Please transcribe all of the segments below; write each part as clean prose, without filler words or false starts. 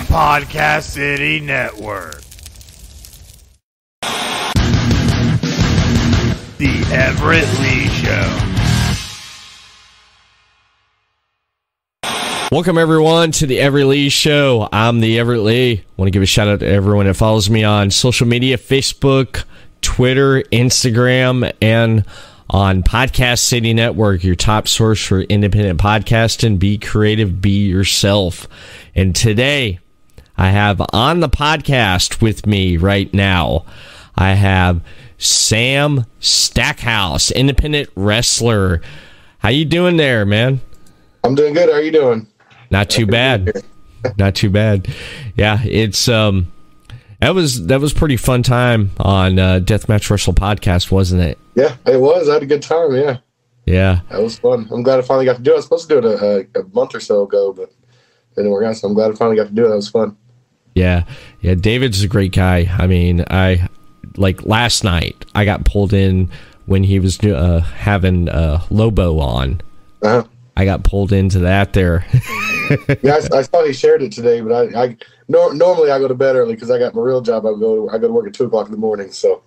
Podcast City Network. The Everett Lee Show. Welcome, everyone, to the Everett Lee Show. I'm the Everett Lee. I want to give a shout out to everyone that follows me on social media, Facebook, Twitter, Instagram, and on Podcast City Network, your top source for independent podcasting. Be creative, be yourself. And today, I have on the podcast with me right now, I have Sam Stackhouse, independent wrestler. How you doing there, man? I'm doing good. How are you doing? Not too bad. Not too bad. Yeah, it's that was pretty fun time on Deathmatch Wrestle podcast, wasn't it? Yeah, it was. I had a good time. Yeah. Yeah. That was fun. I'm glad I finally got to do it. I was supposed to do it a month or so ago, but it didn't work out. So I'm glad I finally got to do it. That was fun. Yeah. Yeah. David's a great guy. I mean, like last night, I got pulled in when he was having Lobo on. Uh-huh. I got pulled into that there. Yeah, I saw he shared it today, but normally I go to bed early because I got my real job. I go to work at 2:00 in the morning, so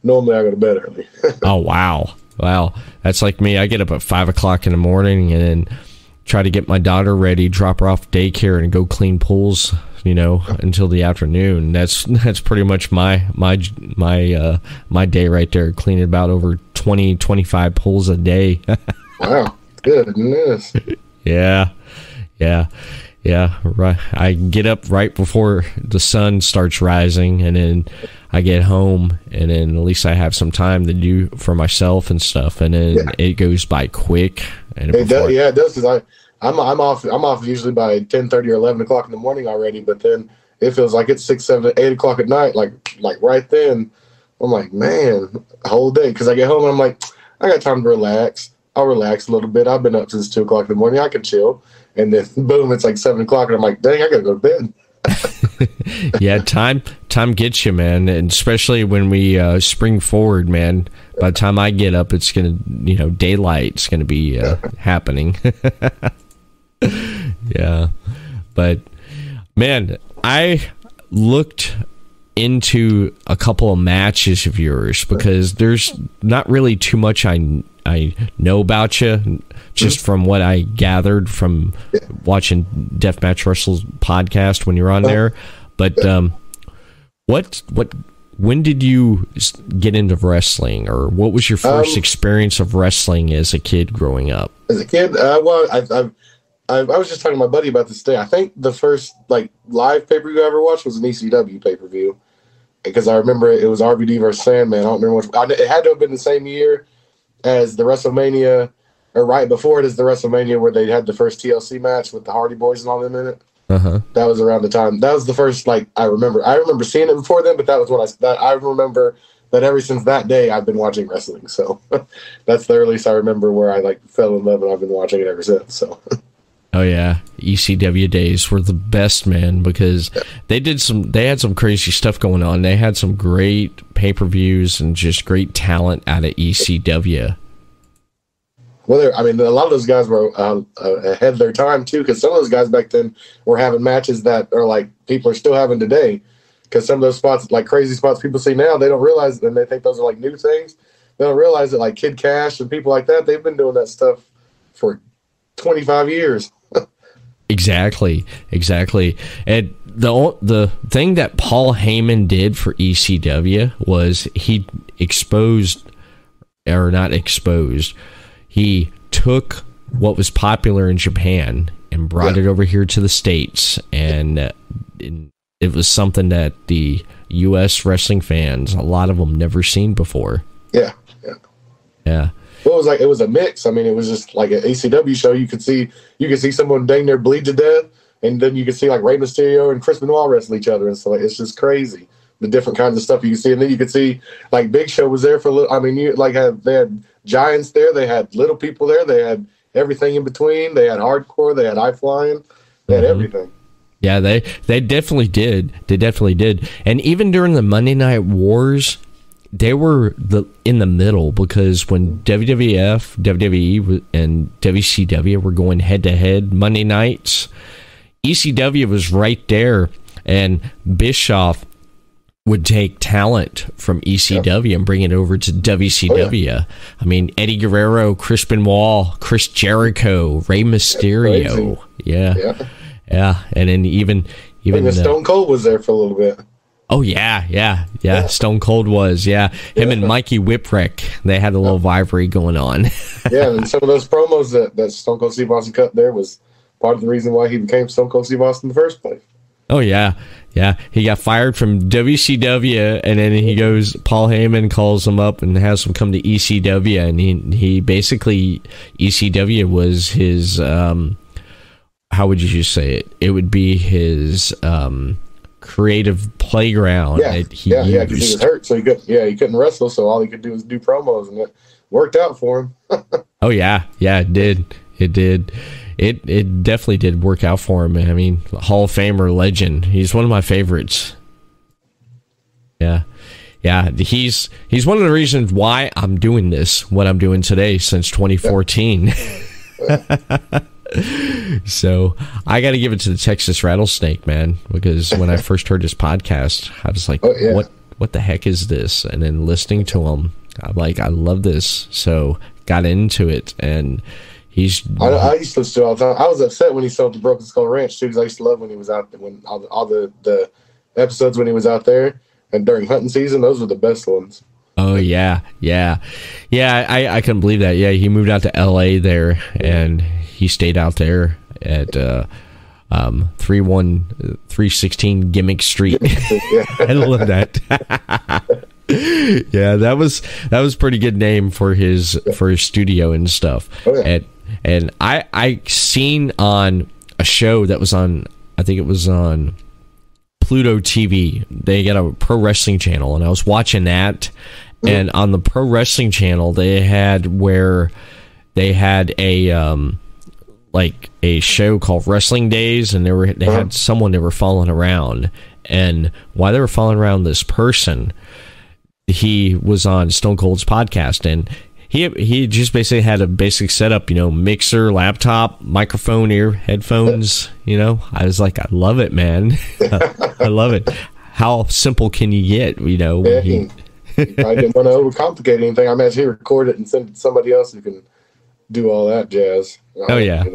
normally I go to bed early. Oh wow, that's like me. I get up at 5:00 in the morning and then try to get my daughter ready, drop her off daycare, and go clean pools. Until the afternoon. That's pretty much my day right there. Cleaning about over 20-25 pools a day. Wow. Goodness. Yeah. Right. I get up right before the sun starts rising, and then I get home, and then at least I have some time to do for myself and stuff, and then it goes by quick. And it does. Because I'm off usually by 10:30 or 11 o'clock in the morning already, but then it feels like it's 6, 7, 8 o'clock at night. Like right then, I'm like, man, the whole day. Because I get home and I'm like, I got time to relax. I'll relax a little bit. I've been up since 2:00 in the morning. I can chill. And then boom, it's like 7 o'clock, and I'm like, dang, I gotta go to bed. Yeah, time gets you, man, and especially when we spring forward, man. By the time I get up, it's gonna, daylight's gonna be happening. Yeah, but man, I looked into a couple of matches of yours because there's not really too much I know about you, just from what I gathered from watching Deathmatch Wrestle's podcast when you're on there. But when did you get into wrestling, or what was your first experience of wrestling as a kid growing up? As a kid, I was just talking to my buddy about this today. I think the first live pay-per-view I ever watched was an ECW pay-per-view, because I remember it was RVD versus Sandman. I don't remember which. It had to have been the same year as the WrestleMania, or right before it is the WrestleMania where they had the first TLC match with the Hardy Boys and all them in it. Uh-huh. That was around the time. That was the first, I remember. I remember seeing it before then, but that was when I remember that ever since that day I've been watching wrestling. So that's the earliest I remember where I fell in love, and I've been watching it ever since. So. Oh yeah, ECW days were the best, man, because they had some crazy stuff going on. They had some great pay-per-views and just great talent out of ECW. Well, a lot of those guys were ahead of their time too, because some of those guys back then were having matches that are people are still having today. Because some of those spots, crazy spots people see now, they don't realize, and they think those are new things. They don't realize that Kid Cash and people like that, they've been doing that stuff for 25 years. Exactly. And the thing that Paul Heyman did for ECW was he he took what was popular in Japan and brought it over here to the States, and it was something that the U.S. wrestling fans, a lot of them, never seen before. Yeah. Well, it was a mix. It was just like an ECW show. You could see someone dang near bleed to death, and then you could see Rey Mysterio and Chris Benoit wrestle each other, and so it's just crazy the different kinds of stuff you can see. And then you could see Big Show was there for a little. They had giants there, they had little people there, they had everything in between. They had hardcore, they had high flying, they had everything. Yeah, they definitely did. They definitely did. And even during the Monday Night Wars, they were in the middle, because when WWF, WWE, and WCW were going head-to-head Monday nights, ECW was right there, and Bischoff would take talent from ECW and bring it over to WCW. Oh, yeah. I mean, Eddie Guerrero, Chris Benoit, Chris Jericho, Rey Mysterio. Yeah. And then even Stone Cold was there for a little bit. Oh yeah. Stone Cold was him and Mikey Whipwreck. They had a little rivalry going on. And some of those promos that Stone Cold Steve Austin cut there was part of the reason why he became Stone Cold Steve Austin in the first place. Oh yeah. He got fired from WCW, and then he goes. Paul Heyman calls him up and has him come to ECW, and he basically ECW was his. How would you say it? It would be his creative playground. Because he was hurt, so he couldn't wrestle, so all he could do was do promos, and it worked out for him. Oh yeah, it did. It definitely did work out for him. I mean, Hall of Famer, legend. He's one of my favorites. Yeah. He's one of the reasons why I'm doing this, what I'm doing today, since 2014. So I got to give it to the Texas Rattlesnake, man, because when I first heard his podcast, I was like, what the heck is this? And then listening to him, I'm like, I love this. So got into it, and I used to listen to it all the time. I was upset when he sold the Broken Skull Ranch too, because I used to love when he was out there, when all the episodes when he was out there and during hunting season. Those were the best ones. Oh yeah. I couldn't believe that. Yeah, he moved out to LA there, and he stayed out there at 316 Gimmick Street. I love that. Yeah, that was pretty good name for his studio and stuff. Oh, yeah. And I seen on a show that was on, I think it was on Pluto TV. They got a pro wrestling channel, and I was watching that. And on the pro wrestling channel, they had a like a show called Wrestling Days, and they had someone they were following around, and while they were following around this person, he was on Stone Cold's podcast, and he just basically had a basic setup, mixer, laptop, microphone, headphones. I was like, I love it, man. I love it. How simple can you get? I didn't want to overcomplicate anything. I imagine he recorded it and sent it to somebody else who can do all that jazz. Oh yeah.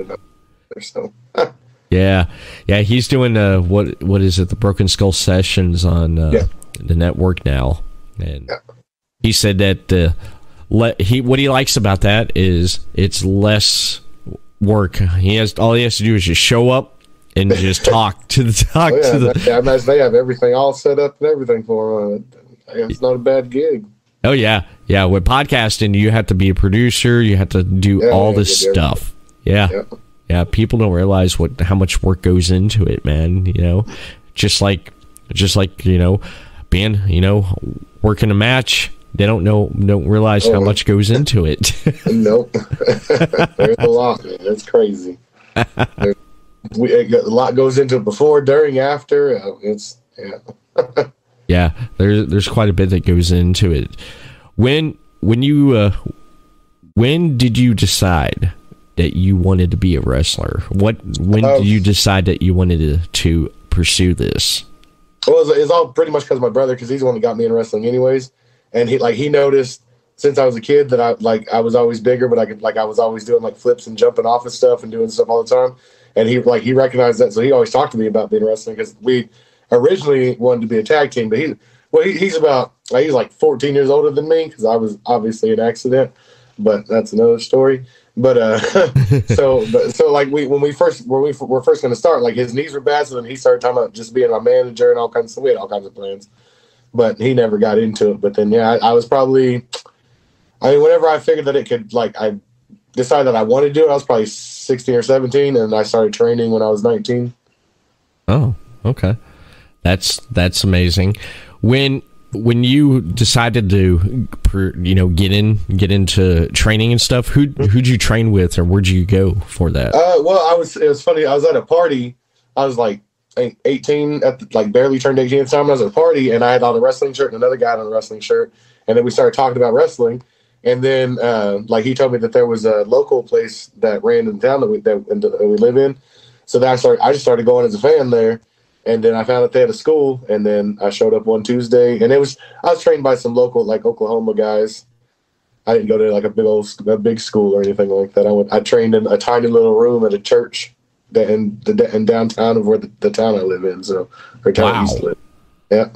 Yeah. He's doing what is it? The Broken Skull Sessions on the network now, and he said that what he likes about that is it's less work. All he has to do is just show up and just talk to the I imagine they have everything all set up and everything for him. It's not a bad gig. Oh yeah. With podcasting, you have to be a producer. You have to do all this stuff. Yeah. People don't realize how much work goes into it, man. Just like being working a match. They don't realize how much goes into it. Nope. There's a lot, man. It's crazy. A lot goes into it before, during, after. Yeah, there's quite a bit that goes into it. When did you decide that you wanted to be a wrestler? When did you decide that you wanted to pursue this? Well, it's all pretty much because of my brother, because he's the one that got me in wrestling anyways. And he noticed since I was a kid that I was always bigger, but I was always doing flips and jumping off of stuff and doing stuff all the time. And he recognized that, so he always talked to me about being wrestling, because we originally wanted to be a tag team. But he's like 14 years older than me, because I was obviously an accident, but that's another story. But so when we were first going to start, his knees were bad, so then he started talking about just being my manager and all kinds of stuff. We had all kinds of plans, but he never got into it. But then I was probably, whenever I figured that it could, I decided that I wanted to do it, I was probably 16 or 17, and I started training when I was 19. Oh, okay. That's amazing. When you decided to get into training and stuff, who'd you train with, or where'd you go for that? It was funny. I was at a party. I was 18 barely turned 18 at the time. I was at a party, and I had on a wrestling shirt, and another guy had on a wrestling shirt, and then we started talking about wrestling. And then he told me that there was a local place that ran in town that we live in, So then I just started going as a fan there. And then I found out they had a school, and then I showed up one Tuesday, and I was trained by some local, like, Oklahoma guys. I didn't go to like a big school or anything like that. I trained in a tiny little room at a church in downtown of where the town I live in. So, or town I used to live. Yeah.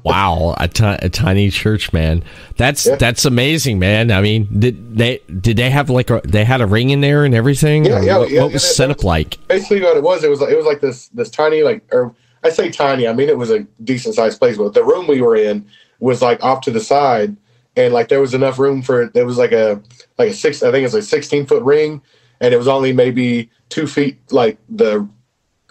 Wow, a tiny church, man. That's amazing, man. I mean, did they have like they had a ring in there and everything? Yeah, what was set up like? Basically, what it was like this tiny, like, or I say tiny, I mean it was a decent sized place, but the room we were in was like off to the side, and like there was enough room for there was like a 16-foot ring, and it was only maybe 2 feet, like the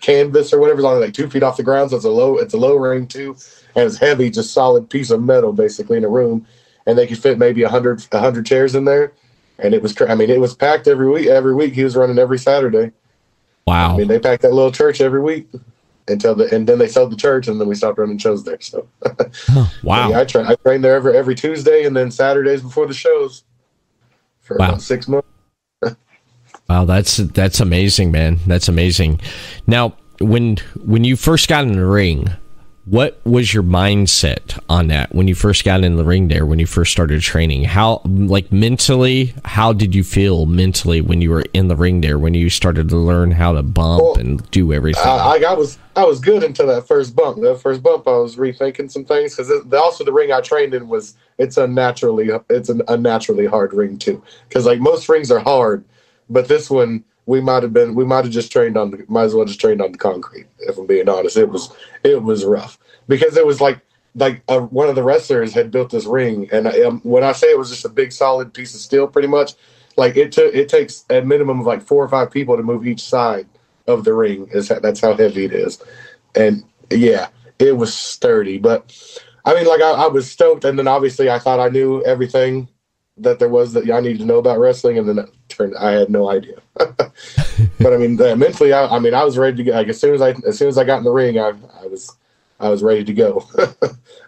canvas or whatever is only like 2 feet off the ground, so it's a low ring too, and it's heavy, just solid piece of metal basically in a room, and they could fit maybe 100 chairs in there, and it was packed every week. He was running every Saturday. Wow. I mean, they packed that little church every week and then they sold the church, and then we stopped running shows there. So wow. Yeah, I trained there every Tuesday and then Saturdays before the shows for about 6 months. Wow, that's amazing, man. That's amazing. Now, when you first got in the ring, what was your mindset on that when you first got in the ring there, when you first started training? How, like, mentally, how did you feel mentally when you were in the ring there, when you started to learn how to bump and do everything? I was good until that first bump. That first bump, I was rethinking some things, because also the ring I trained in it's an unnaturally hard ring too. Because like most rings are hard, but this one we might have just trained on the concrete. If I'm being honest, it was rough, because it was like one of the wrestlers had built this ring, and when I say it was just a big solid piece of steel, pretty much, like it takes a minimum of like 4 or 5 people to move each side of the ring. That's how heavy it is, and yeah, it was sturdy. But I mean, like I was stoked, and then obviously I thought I knew everything that there was that I needed to know about wrestling, and then I had no idea. But I mean, mentally, I was ready to go. Like as soon as I got in the ring, I was ready to go.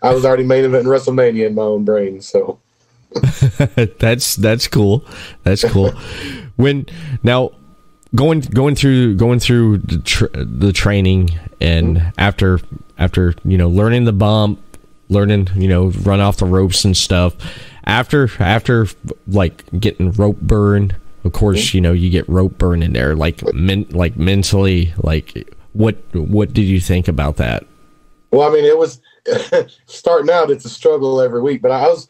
I was already main eventing WrestleMania in my own brain. So that's cool. That's cool. When now going through the training, and after learning the bump, learning run off the ropes and stuff. After like getting rope burn, of course, you get rope burn in there. Like mentally, like what did you think about that? Well, I mean, it was starting out. It's a struggle every week. But I was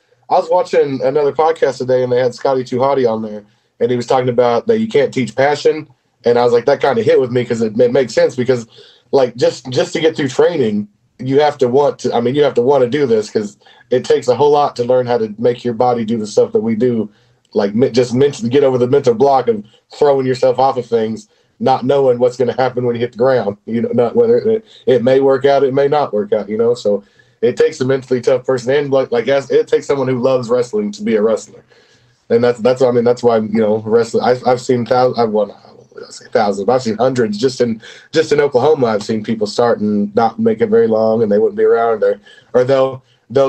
watching another podcast today, and they had Scotty Too Hotty on there, and he was talking about that you can't teach passion, and I was like, that kind of hit with me, because it makes sense, because like just to get through training, you have to want to do this, because it takes a whole lot to learn how to make your body do the stuff that we do, like just mentally get over the mental block of throwing yourself off of things, not knowing what's going to happen when you hit the ground, not whether it may work out, it may not work out, so it takes a mentally tough person, and it takes someone who loves wrestling to be a wrestler. And that's why wrestling, I've seen thousands, but I've seen hundreds just in Oklahoma. I've seen people start and not make it very long, and they wouldn't be around there, or they'll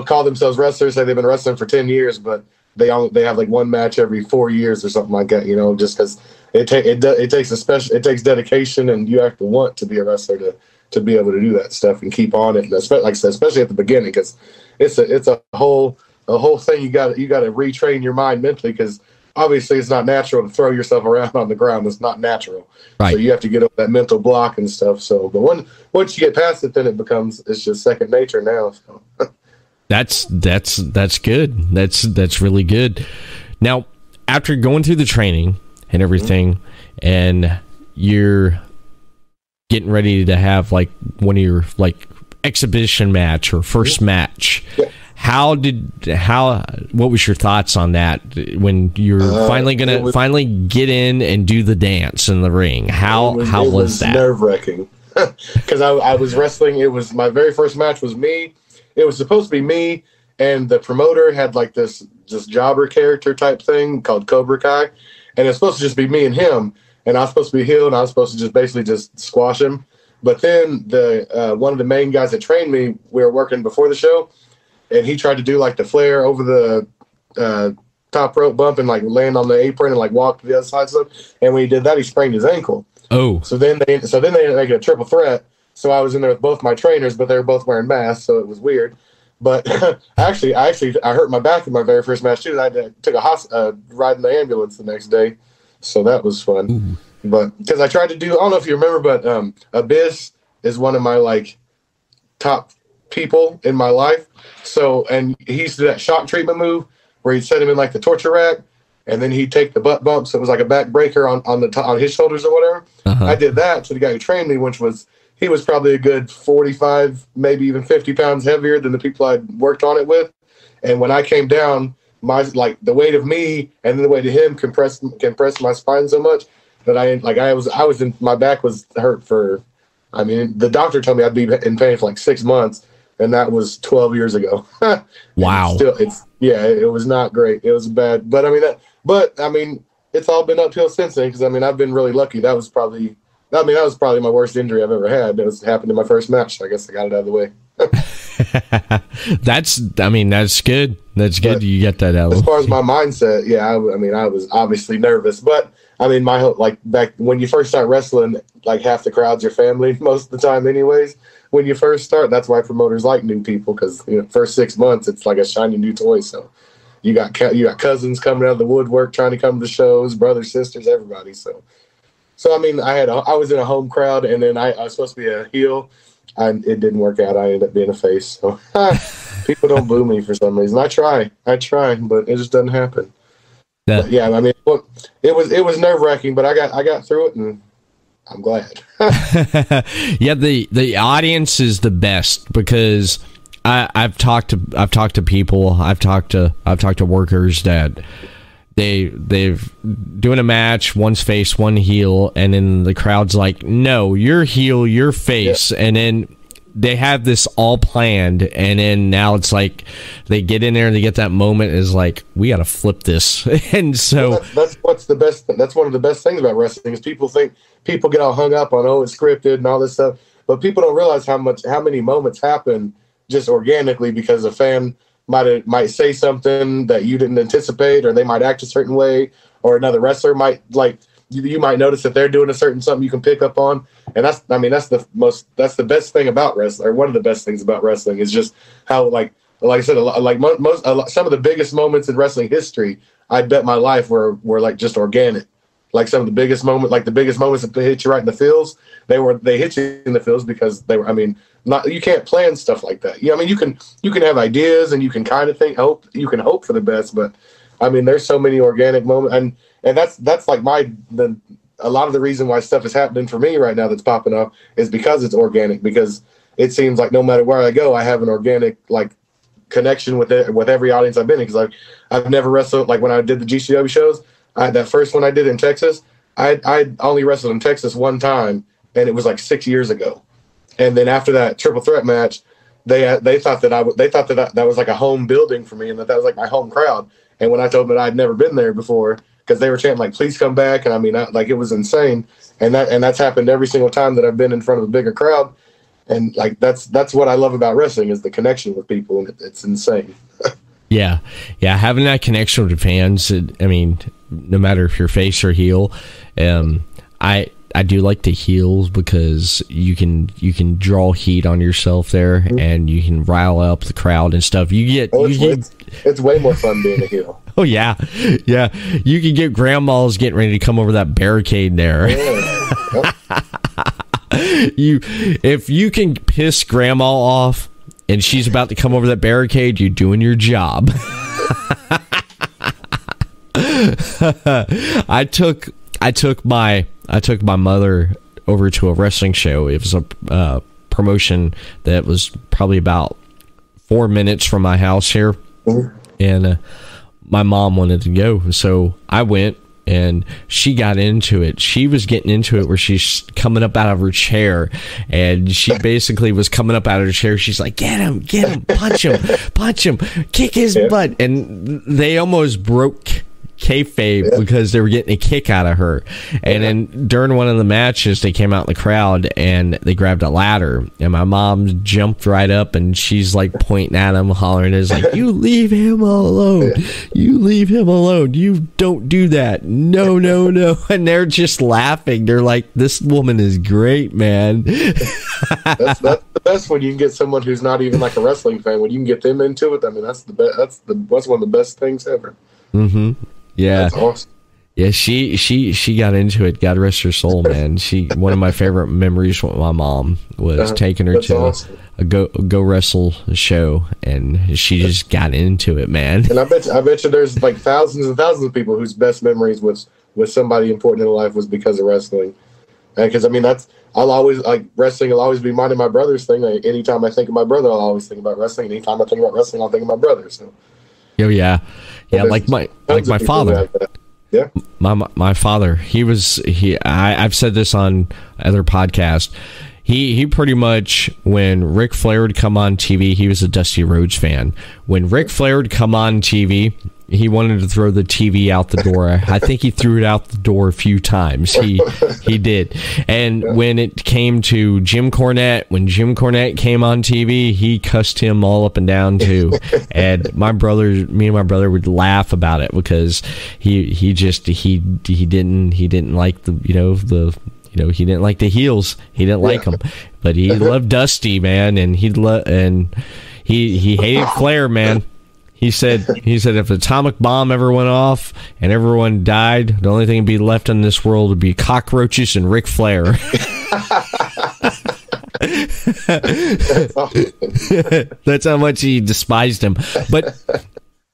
call themselves wrestlers, say they've been wrestling for 10 years, but they have like one match every 4 years or something like that, just because it takes dedication, and you have to want to be a wrestler to be able to do that stuff and keep on it. And especially at the beginning, because it's a whole thing. You got to retrain your mind mentally, because obviously it's not natural to throw yourself around on the ground. It's not natural. Right. So you have to get over that mental block and stuff. So, but once you get past it, then it's just second nature now. So. That's good. That's really good. Now, after going through the training and everything, and you're getting ready to have like one of your like exhibition match or first match, what was your thoughts on that when you're finally get in and do the dance in the ring? How was that? Nerve-wracking, because I was wrestling. It was my very first match. Was me. It was supposed to be me, and the promoter had like this jobber character type thing called Cobra Kai, and it's supposed to just be me and him, and I was supposed to be heel, and I was supposed to just squash him. But then the one of the main guys that trained me, we were working before the show, and he tried to do like the Flair over the top rope bump and like land on the apron and like walk to the other side and stuff. And when he did that, he sprained his ankle. Oh. So then they ended up making a triple threat. So I was in there with both my trainers, but they were both wearing masks, so it was weird. But actually, I hurt my back in my very first match too. I took a ride in the ambulance the next day, so that was fun. Ooh. But because I tried to do, I don't know if you remember, but Abyss is one of my like top people in my life. So, and he used to do that shock treatment move where he'd set him in like the torture rack, and then he'd take the butt bump, so it was like a back breaker on his shoulders or whatever. Uh-huh. I did that to the guy who trained me, he was probably a good 45, maybe even 50 pounds heavier than the people I'd worked on it with. And when I came down, the weight of me and then the weight of him compressed my spine so much that my back was hurt for, I mean, the doctor told me I'd be in pain for like 6 months, and that was 12 years ago. Wow. It was not great. It was bad. But I mean, it's all been uphill since then, because I mean, I've been really lucky. That was probably my worst injury I've ever had. It happened in my first match. So I guess I got it out of the way. That's good. That's good. But you get that out. As far as my mindset, yeah, I was obviously nervous, but I mean, my whole, like, back when you first start wrestling, like half the crowd's your family most of the time anyways. When you first start, that's why promoters like new people, because first 6 months, it's like a shiny new toy. So you got cousins coming out of the woodwork trying to come to the shows, brothers, sisters, everybody. So I mean, I was in a home crowd, and then I was supposed to be a heel. It didn't work out. I ended up being a face. So people don't boo me for some reason. I try, but it just doesn't happen. Yeah. But yeah, I mean, look, it was nerve-wracking, but I got through it, and I'm glad. Yeah, the audience is the best, because I've talked to people, I've talked to workers that they've doing a match, one's face, one heel, and then the crowd's like, no, you're heel, you're face. Yeah. And then they have this all planned, and then now it's like they get in there and they get that moment, is like, we got to flip this. And so that's what's the best. That's one of the best things about wrestling, is people get all hung up on, oh, it's scripted and all this stuff, but people don't realize how many moments happen just organically, because a fan might say something that you didn't anticipate, or they might act a certain way, or another wrestler might, like, you might notice that they're doing a certain something you can pick up on. And that's the best thing about wrestling, or one of the best things about wrestling, is just how, like I said, some of the biggest moments in wrestling history, I bet my life were like just organic. Like some of the biggest moments that hit you right in the feels, they hit you in the feels because they were, I mean, you can't plan stuff like that. Yeah, I mean, you can have ideas, and you can kind of hope for the best, but I mean, there's so many organic moments, and that's like a lot of the reason why stuff is happening for me right now that's popping up is because it's organic, because it seems like no matter where I go, I have an organic, like, connection with every audience I've been in, because I've never wrestled, like when I did the GCW shows, that first one I did in Texas, I only wrestled in Texas one time, and it was like 6 years ago. And then after that triple threat match, they thought that was like a home building for me, and that was like my home crowd. And when I told them that I'd never been there before, because they were chanting like, please come back, and I mean, like, it was insane. And that's happened every single time that I've been in front of a bigger crowd. And like, that's what I love about wrestling, is the connection with people, and it's insane. Yeah, having that connection with the fans. I mean, no matter if you're face or heel, I do like the heels, because you can draw heat on yourself there, mm-hmm. and you can rile up the crowd and stuff. It's way more fun being a heel. Oh yeah. You can get grandmas getting ready to come over that barricade there. Yeah. If you can piss grandma off, and she's about to come over that barricade, you're doing your job. I took my mother over to a wrestling show. It was a promotion that was probably about 4 minutes from my house here, mm-hmm. and my mom wanted to go, so I went. And she got into it. She was getting into it where she's coming up out of her chair, and she basically was coming up out of her chair. She's like, get him, punch him, kick his butt. And they almost broke kayfabe because they were getting a kick out of her. And then during one of the matches, they came out in the crowd and they grabbed a ladder. And my mom jumped right up and she's like pointing at him, hollering, is like, "You leave him alone. You leave him alone. You don't do that. No, no, no." And they're just laughing. They're like, "This woman is great, man." That's the best when you can get someone who's not even like a wrestling fan. When you can get them into it, I mean, that's one of the best things ever. Mm-hmm. Yeah. That's awesome. Yeah, she got into it. God rest her soul, man. One of my favorite memories with my mom was taking her to awesome. a go wrestle show, and she just got into it, man. And I bet you there's like thousands and thousands of people whose best memories with somebody important in their life was because of wrestling. Because I mean, I'll always like wrestling. Will always be mine and my brother's thing. Like, anytime I think of my brother, I'll always think about wrestling. Anytime I think about wrestling, I'll think of my brother. So. Oh yeah, yeah. Like my father. Yeah. My father. I've said this on other podcasts. He pretty much, when Ric Flair would come on TV, he was a Dusty Rhodes fan. When Ric Flair would come on TV, he wanted to throw the TV out the door. I think he threw it out the door a few times. He did. And when it came to Jim Cornette, when Jim Cornette came on TV, he cussed him all up and down too. And me and my brother would laugh about it because he didn't like he didn't like the heels. He didn't like them, but he loved Dusty, man, and he hated Flair, man. He said if the atomic bomb ever went off and everyone died, the only thing to be left in this world would be cockroaches and Ric Flair. That's how much he despised him. But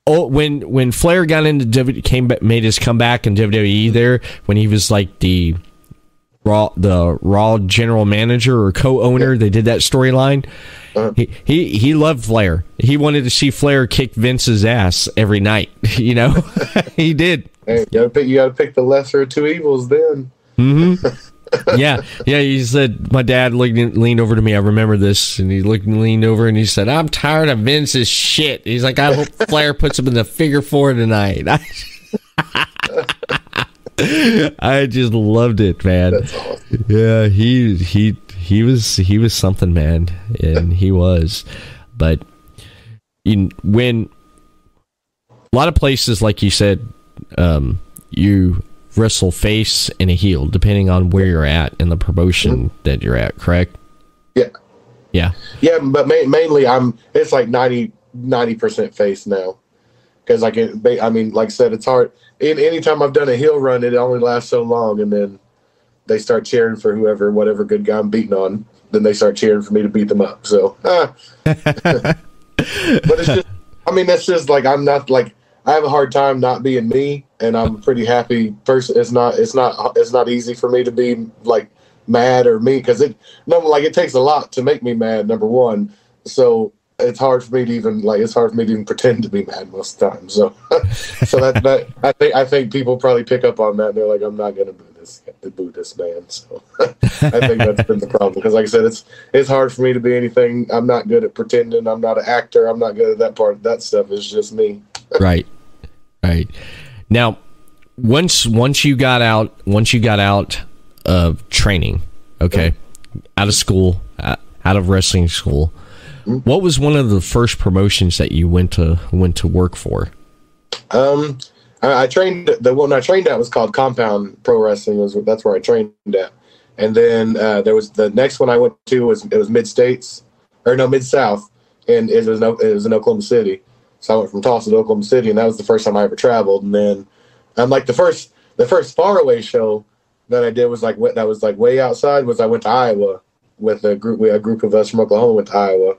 when Flair got into made his comeback in WWE there, when he was like the Raw general manager or co-owner, they did that storyline. He loved Flair. He wanted to see Flair kick Vince's ass every night. You know, he did. Hey, you gotta pick the lesser of two evils then. Mm-hmm. Yeah. He said, my dad leaned over to me. I remember this, and he leaned over and he said, "I'm tired of Vince's shit." He's like, "I hope Flair puts him in the figure four tonight." I just loved it, man. That's awesome. Yeah, he was something, man, and he was. But when a lot of places, like you said, you wrestle face and a heel, depending on where you're at in the promotion that you're at. Correct? Yeah. But mainly, it's like 90% face now, because like I said, it's hard. Anytime I've done a heel run, it only lasts so long, and then they start cheering for whatever good guy I'm beating on. Then they start cheering for me to beat them up. So, but it's just, that's just like, I'm not like, I have a hard time not being me, and I'm a pretty happy person. It's not easy for me to be like mad or mean, because it takes a lot to make me mad. Number one, so it's hard for me to even pretend to be mad most of the time. So, that I think people probably pick up on that. And they're like, "I'm not going to boo this man." So, I think that's been the problem, because, like I said, it's hard for me to be anything. I'm not good at pretending. I'm not an actor. I'm not good at that part. That stuff is just me. Right. Now, once you got out of training, okay, out of school, out of wrestling school. What was one of the first promotions that you went to work for? I trained. The one I trained at was called Compound Pro Wrestling. That's where I trained at. And then there was the next one I went to was Mid South, and it was in Oklahoma City. So I went from Tulsa to Oklahoma City, and that was the first time I ever traveled. And then the first faraway show that I did was way outside. Was I went to Iowa with a group of us from Oklahoma went to Iowa.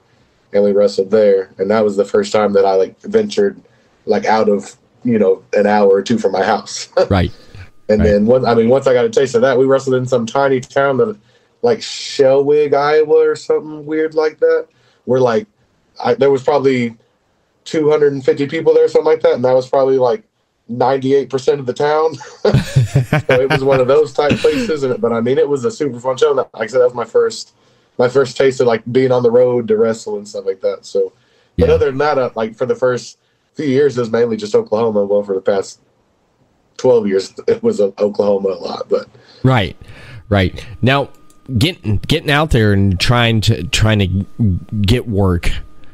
And we wrestled there, and that was the first time that I ventured out of an hour or two from my house. Right. And then once I got a taste of that, we wrestled in some tiny town that like Shellwig, Iowa, or something weird like that. Where there was probably 250 people there, something like that, and that was probably like 98% of the town. So it was one of those type places. But it was a super fun show. Like I said, that was my first taste of being on the road to wrestle and stuff like that. So, but other than that, for the first few years, it was mainly just Oklahoma. Well, for the past 12 years it was Oklahoma a lot. But right now, getting out there and trying to get work,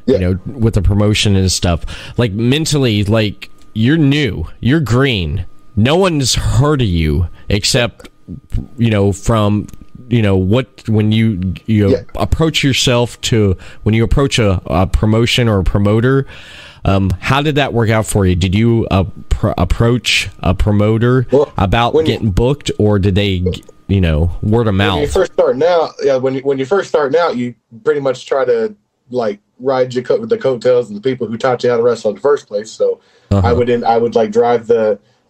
yeah. you know, with the promotion and stuff, like mentally, like you're new, you're green, no one's heard of you except, you know, from, you know, what, when you yeah. approach yourself to, when you approach a promotion or a promoter, how did that work out for you? Did you approach a promoter about getting booked, or did they, you know, word of mouth? When you first starting out, yeah, when you first starting out, you pretty much try to like ride your with the coattails of the people who taught you how to wrestle in the first place. So I would like drive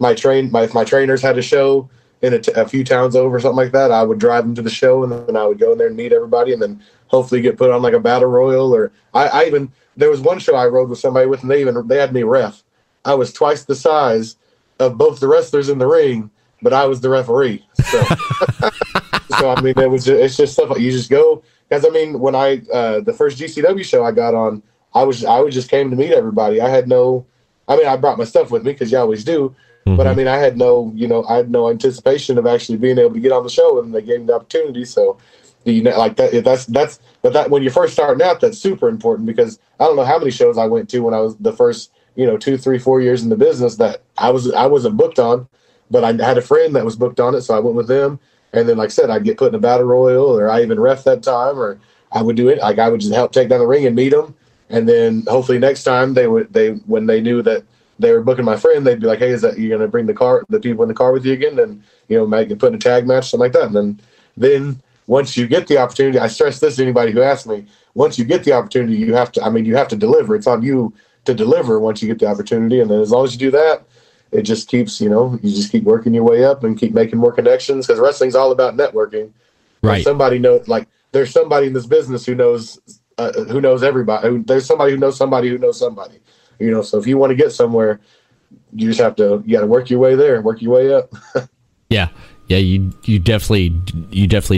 my trainers had a show in a few towns over or something like that. I would drive them to the show, and then I would go in there and meet everybody, and then hopefully get put on like a battle royal. Or I even, there was one show I rode with somebody with, and they had me ref. I was twice the size of both the wrestlers in the ring, but I was the referee. So, so I mean, it's just stuff like you just go. Because I mean, when the first GCW show I got on, I just came to meet everybody. I brought my stuff with me because you always do. Mm-hmm. But I mean, I had no anticipation of actually being able to get on the show, and they gave me the opportunity. So, you know, like that when you're first starting out, that's super important, because I don't know how many shows I went to when I was the first, you know, 2, 3, 4 years in the business that I wasn't booked on, but I had a friend that was booked on it, so I went with them. And then, like I said, I'd get put in a battle royal, or I even ref that time, or I would do it. Like I would just help take down the ring and meet them, and then hopefully next time when they knew that they were booking my friend, they'd be like, "Hey, is that, you're gonna bring the people in the car with you again?" And, you know, make it put in a tag match, something like that. And then once you get the opportunity, I stress this to anybody who asks me, once you get the opportunity, you have to deliver. It's on you to deliver once you get the opportunity, and then as long as you do that, it just keeps, you know, you just keep working your way up and keep making more connections, because wrestling's all about networking. Right. Somebody knows, like, there's somebody in this business who knows everybody. There's somebody who knows somebody who knows somebody. You know, so if you want to get somewhere, you just got to work your way there, work your way up. Yeah. Yeah, you definitely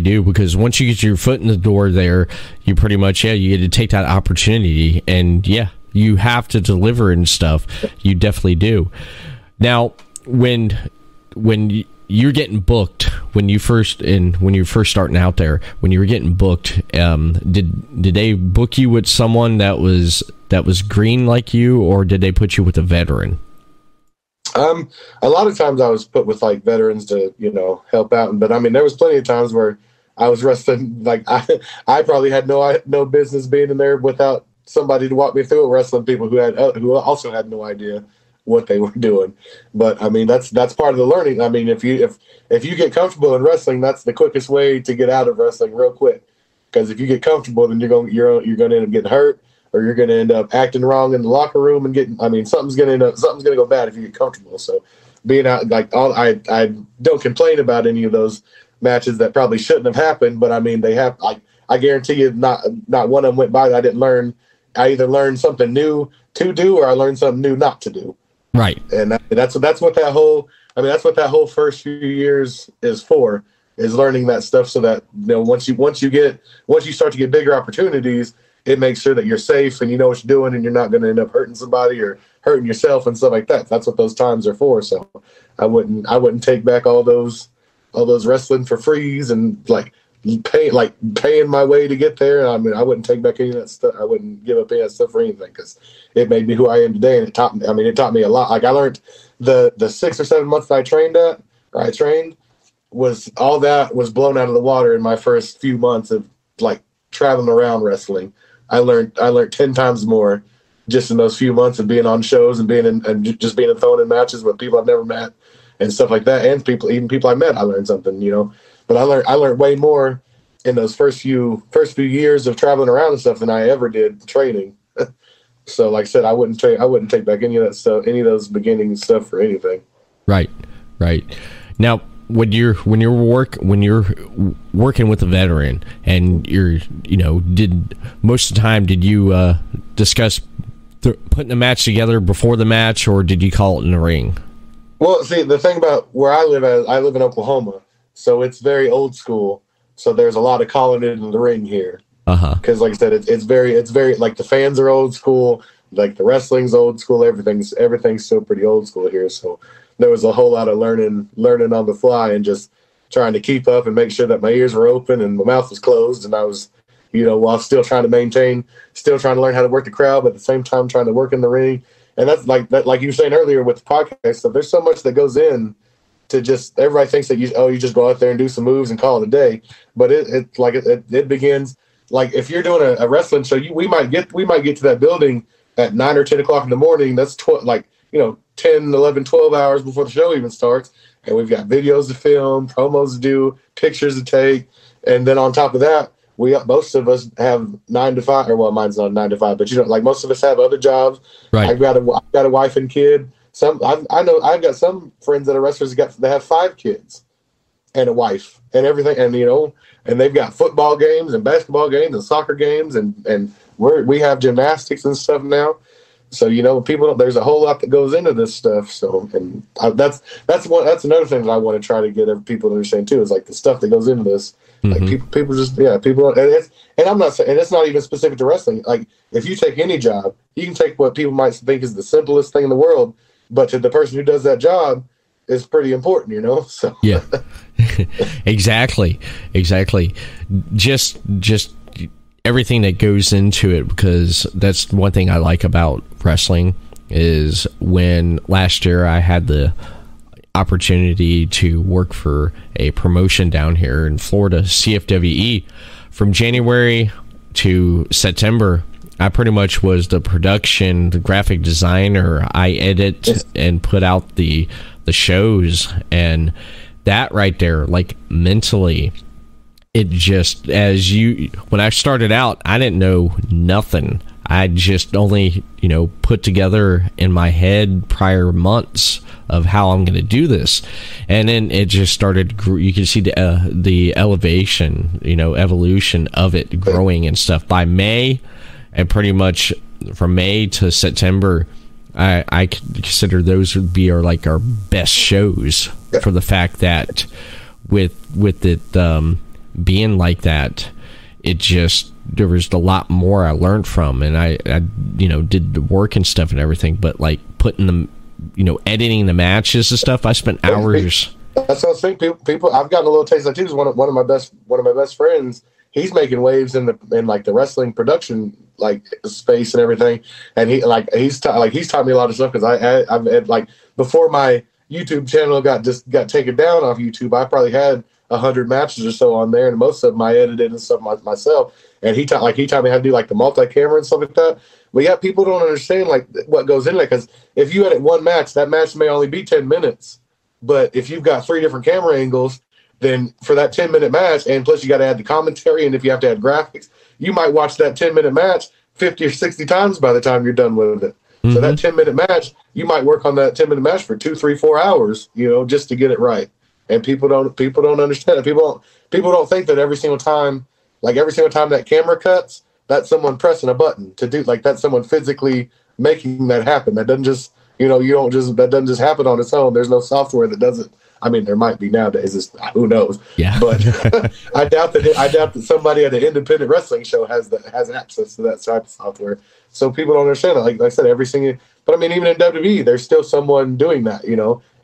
do, because once you get your foot in the door there, you pretty much, you get to take that opportunity, and you have to deliver and stuff. You definitely do. Now, when you're getting booked, when you're first starting out there, when you were getting booked, did they book you with someone that was green like you, or did they put you with a veteran? A lot of times I was put with like veterans to, you know, help out. But I mean, there was plenty of times where I was wrestling, like I probably had no business being in there without somebody to walk me through it, wrestling people who also had no idea what they were doing. But I mean, that's part of the learning. I mean, if you get comfortable in wrestling, that's the quickest way to get out of wrestling real quick. Because if you get comfortable, then you're going to end up getting hurt, or you're going to end up acting wrong in the locker room and something's going to go bad if you get comfortable. So being out, like, I don't complain about any of those matches that probably shouldn't have happened, but I mean, they have, like, I guarantee you not one of them went by that I didn't learn. I either learned something new to do, or I learned something new not to do. Right. And that's what that whole first few years is for, is learning that stuff, so that, you know, once you start to get bigger opportunities, it makes sure that you're safe and you know what you're doing, and you're not going to end up hurting somebody or hurting yourself and stuff like that. That's what those times are for. So I wouldn't take back all those wrestling for frees and paying my way to get there. I mean, I wouldn't take back any of that stuff. I wouldn't give up any of that stuff for anything, because it made me who I am today, and it taught me a lot. Like, I learned the 6 or 7 months that I trained was all that was blown out of the water in my first few months of, like, traveling around wrestling. I learned 10 times more just in those few months of being on shows and being in thrown in matches with people I've never met and stuff like that. And even people I met, I learned something, you know. But I learned way more in those first few years of traveling around and stuff than I ever did training. So, like I said, I wouldn't take back any of that stuff, any of those beginning stuff for anything. Right. Now, when you're working with a veteran, and did most of the time, did you discuss putting a match together before the match, or did you call it in the ring? Well, see, the thing about where I live in Oklahoma, so it's very old school. So there's a lot of calling it in the ring here. Because, like I said, it's very like, the fans are old school, like the wrestling's old school. Everything's still pretty old school here. So there was a whole lot of learning on the fly and just trying to keep up and make sure that my ears were open and my mouth was closed, and I was, while still trying to learn how to work the crowd, but at the same time trying to work in the ring. And that's like you were saying earlier with the podcast. So there's so much that goes in to just, everybody thinks that you just go out there and do some moves and call it a day, but it begins like if you're doing a wrestling show, we might get to that building at 9 or 10 o'clock in the morning. That's 10, 11, 12 hours before the show even starts. And we've got videos to film, promos to do, pictures to take. And then on top of that, most of us have 9 to 5, or well, mine's not 9 to 5, but most of us have other jobs. Right. I've got a wife and kid. I've got some friends that are wrestlers that have 5 kids and a wife and everything. And, and they've got football games and basketball games and soccer games. And we have gymnastics and stuff now. So, there's a whole lot that goes into this stuff. So, and that's another thing that I want to try to get people to understand too, is like the stuff that goes into this. Like people and I'm not saying, and it's not even specific to wrestling. Like if you take any job, you can take what people might think is the simplest thing in the world, but to the person who does that job, it's pretty important, So yeah, exactly. Just everything that goes into it, because that's one thing I like about wrestling is when last year I had the opportunity to work for a promotion down here in Florida, CFWE, from January to September. I pretty much was the graphic designer. I edit and put out the shows, and that right there, like mentally, it just, when I started out, I didn't know nothing. I just only, put together in my head prior months of how I'm going to do this. And then it just started, you can see the elevation, evolution of it growing and stuff. By May, and pretty much from May to September, I consider those would be our best shows, for the fact that with it being like that, it just, there was a lot more I learned from, and I did the work and stuff and everything, but like putting them, editing the matches and stuff, I spent hours. That's what I was thinking. People, I've gotten a little taste of that too. One of my best friends, he's making waves in the wrestling production space and everything, and he's taught me a lot of stuff, because I've had, before my YouTube channel got taken down off YouTube, I probably had 100 matches or so on there, and most of them I edited and stuff myself. And he taught me how to do the multi-camera and stuff like that. But yeah, people don't understand what goes in there, because if you edit one match, that match may only be 10 minutes. But if you've got 3 different camera angles, then for that 10-minute match, and plus you got to add the commentary, and if you have to add graphics, you might watch that 10-minute match 50 or 60 times by the time you're done with it. Mm-hmm. So that 10-minute match, you might work on that 10-minute match for 2, 3, 4 hours, just to get it right. And people don't understand it. People don't think that every single time that camera cuts, that's someone pressing a button to do, that's someone physically making that happen. That doesn't just, that doesn't just happen on its own. There's no software that does it. I mean, there might be nowadays. Who knows? Yeah. But I doubt that somebody at an independent wrestling show has access to that type of software. So people don't understand it. Like I said, but I mean, even in WWE, there's still someone doing that.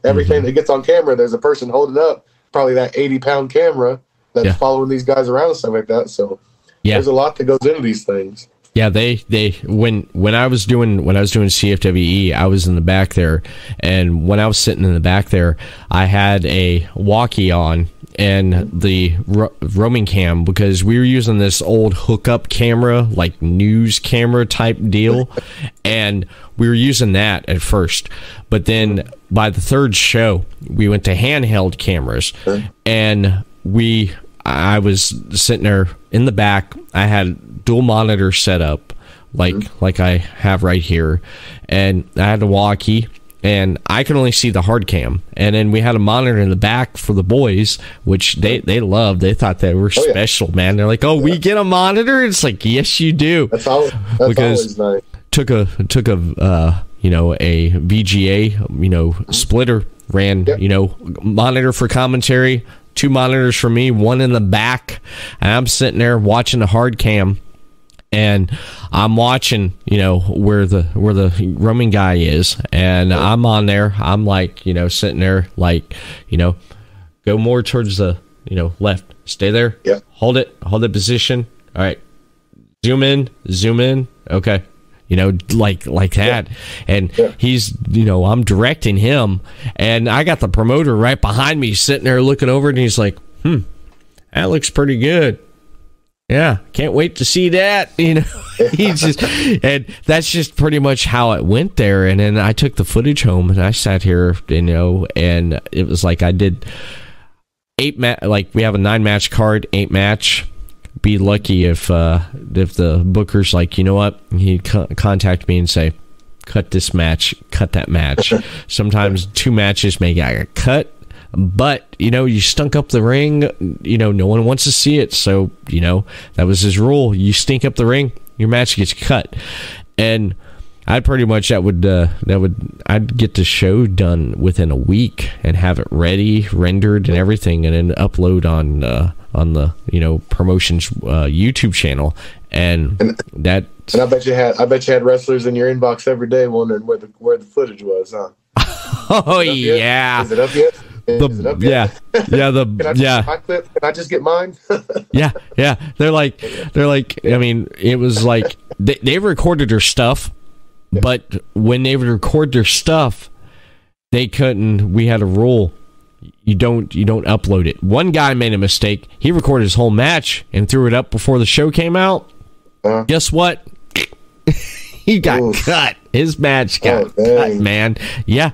Everything that gets on camera, there's a person holding up probably that 80-pound camera that's following these guys around and stuff like that. So there's a lot that goes into these things. Yeah, when I was doing CFWE, I was in the back there, and when I was sitting in the back there, I had a walkie on and the roaming cam, because we were using this old hookup camera, like news camera type deal, and we were using that at first. But then by the third show, we went to handheld cameras, and I was sitting there in the back. I had dual monitor set up, like I have right here, and I had a walkie, and I could only see the hard cam. And then we had a monitor in the back for the boys, which they loved. They thought they were special, man. They're like, "Oh, we get a monitor?" It's like, yes, you do. That's because always nice. Took a a VGA splitter, ran monitor for commentary, 2 monitors for me, 1 in the back, and I'm sitting there watching the hard cam, And I'm watching, where the roaming guy is, and I'm on there. I'm like, sitting there, like, go more towards the, left. Stay there. Yeah. Hold it position. All right. Zoom in. Okay. Like that. And he's, I'm directing him, and I got the promoter right behind me sitting there looking over, and he's like, that looks pretty good. Yeah, can't wait to see that. He just, and that's just pretty much how it went there. And then I took the footage home, and I sat here, and it was like I did 8 like we have a 9-match card, 8-match. Be lucky if the booker's like, you know what, he'd contact me and say, cut this match, cut that match. Sometimes 2 matches may get cut. But, you stunk up the ring, no one wants to see it. So, that was his rule. You stink up the ring, your match gets cut. And I'd pretty much, I'd get the show done within a week and have it ready, rendered and everything, and then upload on the, promotion's YouTube channel. And I bet you had wrestlers in your inbox every day wondering where the footage was, huh? Oh, yeah. Is it up yet? Yeah. Can I just get mine? yeah. They're like. I mean, it was like they recorded their stuff, but when they would record their stuff, they couldn't. We had a rule: you don't upload it. One guy made a mistake. He recorded his whole match and threw it up before the show came out. Guess what? He got cut. His match got cut, man. Yeah.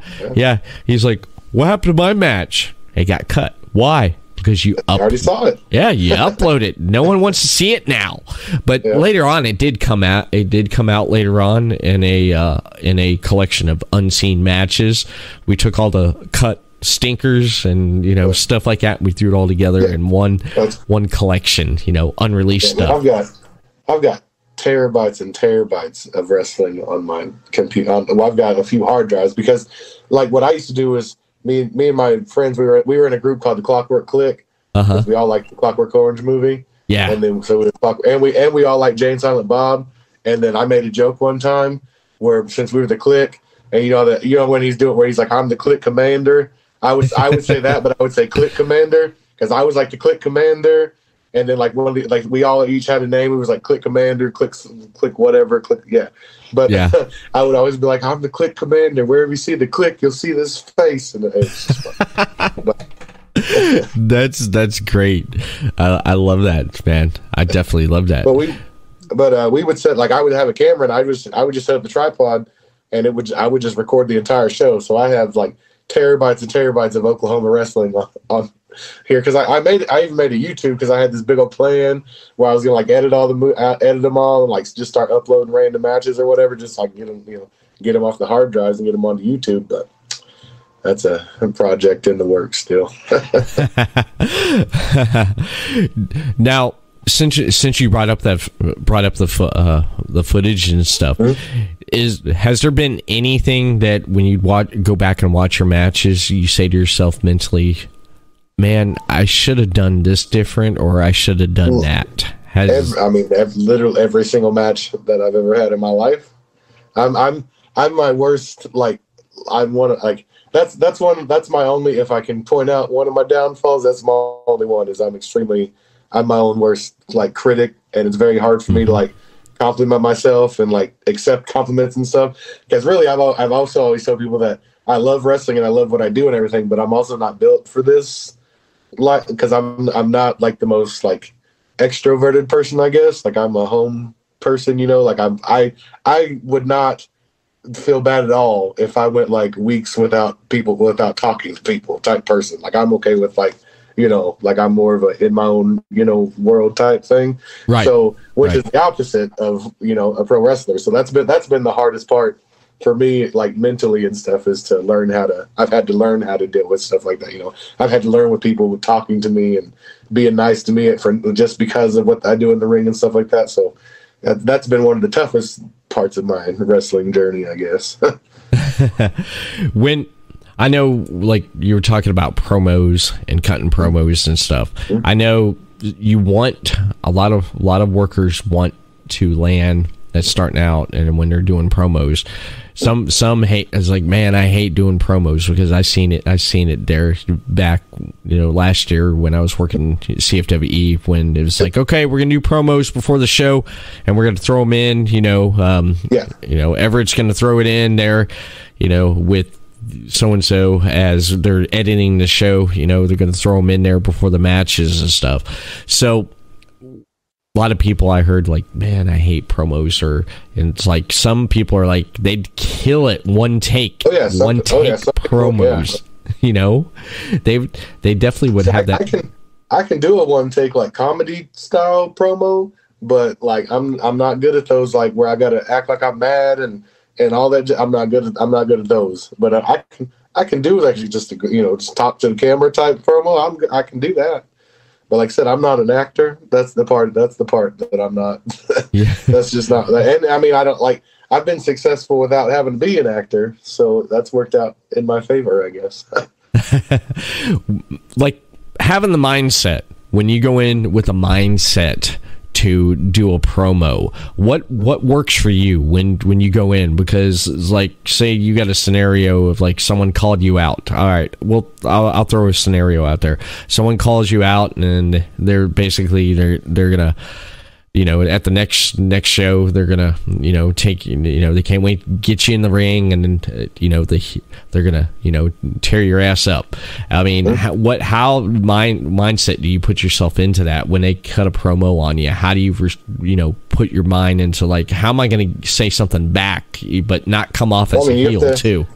He's like, what happened to my match? It got cut. Why? Because you already saw it. Yeah, you upload it. No one wants to see it now. But later on, it did come out. It did come out later on in a collection of unseen matches. We took all the cut stinkers and stuff like that. We threw it all together in one collection. Unreleased stuff. I've got terabytes and terabytes of wrestling on my computer. I've got a few hard drives because, like, what I used to do is me and my friends, we were in a group called the Clockwork Click. We all liked the Clockwork Orange movie. Yeah, and then we all like Jay and Silent Bob. And then I made a joke one time where, since we were the Click, and when he's doing where he's like, I'm the Click Commander. I would say that, but I would say Click Commander because I was like the Click Commander. And then we all each had a name. It was like Click Commander, Click whatever, Click But I would always be like, I'm the Click Commander. Wherever you see the Click, you'll see this face. And it's just fun. That's great. I love that, man. I definitely love that. But we would set, like, I would have a camera and I would just set up the tripod, and I would just record the entire show. So I have like terabytes and terabytes of Oklahoma wrestling on here because I even made a YouTube because I had this big old plan where I was gonna like edit them all and like just start uploading random matches or whatever, just like get them off the hard drives and get them onto YouTube. But that's a project in the works still. Now, since you brought up the footage and stuff, has there been anything that when you go back and watch your matches, you say to yourself mentally, man, I should have done this different, or I should have done that? Literally every single match that I've ever had in my life, I'm my worst. Like, I'm one of, like, that's my only, if I can point out one of my downfalls, that's my only one, is I'm my own worst, like, critic, and it's very hard for me to, like, compliment myself and, like, accept compliments and stuff. Because really, I've also always told people that I love wrestling and I love what I do and everything, but I'm also not built for this, like, because I'm not, like, the most, like, extroverted person, I guess. Like, I'm a home person, like, I would not feel bad at all if I went, like, weeks without talking to people type person. Like, I'm okay with, like, like, I'm more of a in my own, world type thing. Right. So, which is the opposite of, a pro wrestler. So that's been the hardest part for me, like, mentally and stuff, is to learn I've had to learn how to deal with stuff like that. I've had to learn with people talking to me and being nice to me just because of what I do in the ring and stuff like that. So that's been one of the toughest parts of my wrestling journey, I guess. When I know, like, you were talking about promos and cutting promos and stuff. I know you want a lot of workers want to land that's starting out, and when they're doing promos, some hate. It's like, man, I hate doing promos because I seen it there back, last year when I was working CFWE, when it was like, okay, we're gonna do promos before the show, and we're gonna throw them in. Everett's gonna throw it in there, with so and so as they're editing the show. They're gonna throw them in there before the matches and stuff. So a lot of people I heard like, man, I hate promos, and it's like some people are like, they'd kill it one take promos. They definitely would have that. I can do a one take like comedy style promo, but like I'm not good at those, like where I gotta act like I'm mad and all that. I'm not good at those. But I can do actually just just talk to the camera type promo. I can do that. But like I said, I'm not an actor. That's the part that I'm not. Yeah. That's just not. And I mean, I don't like. I've been successful without having to be an actor, so that's worked out in my favor, I guess. Like having the mindset, when you go in with a mindset to do a promo, what works for you when you go in? Because like, say you got a scenario of like someone called you out. All right, well, I'll throw a scenario out there. Someone calls you out, and they're basically they're gonna, at the next show, they're gonna take they can't wait to get you in the ring, and then they're gonna tear your ass up. I mean, how mindset do you put yourself into that when they cut a promo on you? How do you put your mind into like, how am I going to say something back but not come off as a heel too?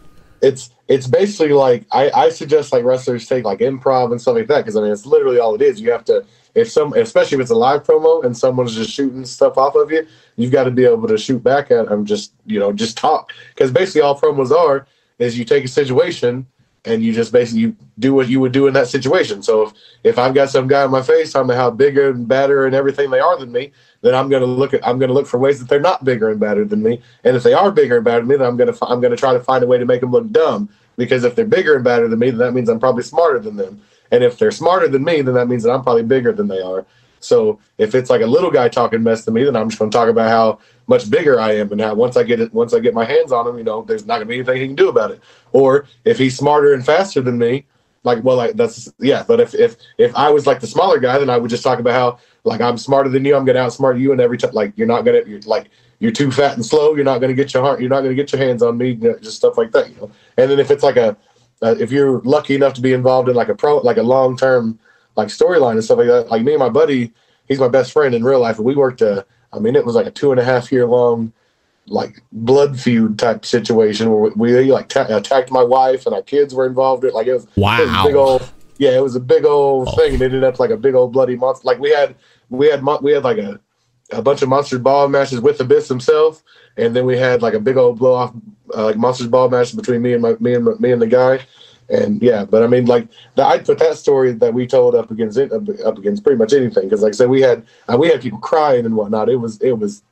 It's basically like I suggest like wrestlers take like improv and stuff like that, because I mean it's literally all it is. You have to, especially if it's a live promo and someone's just shooting stuff off of you, you've got to be able to shoot back at them. Just talk, because basically all promos are is you take a situation and you just basically do what you would do in that situation. So if I've got some guy in my face telling me how bigger and badder and everything they are than me, then I'm going to look for ways that they're not bigger and badder than me. And if they are bigger and badder than me, then I'm going to try to find a way to make them look dumb. Because if they're bigger and badder than me, then that means I'm probably smarter than them. And if they're smarter than me, then that means that I'm probably bigger than they are. So if it's like a little guy talking mess to me, then I'm just going to talk about how much bigger I am, and how once I get my hands on him, there's not going to be anything he can do about it. Or if he's smarter and faster than me, but if I was like the smaller guy, then I would just talk about how like I'm smarter than you, I'm going to outsmart you, and every time like you're too fat and slow, you're not going to get your hands on me, just stuff like that, And then if it's like if you're lucky enough to be involved in like a long-term like storyline and stuff like that, like me and my buddy, he's my best friend in real life, and we worked it was like a 2.5 year long like blood feud type situation where we like attacked my wife, and our kids were involved. It was wow. It was a big old, it was a big old thing. It ended up like a big old bloody monster. Like we had like a bunch of Monsters Ball matches with Abyss himself, and then we had like a big old blow off like Monsters Ball match between me and the guy. And but I mean, like I'd put that story that we told up against pretty much anything, because like I said, we had people crying and whatnot. It was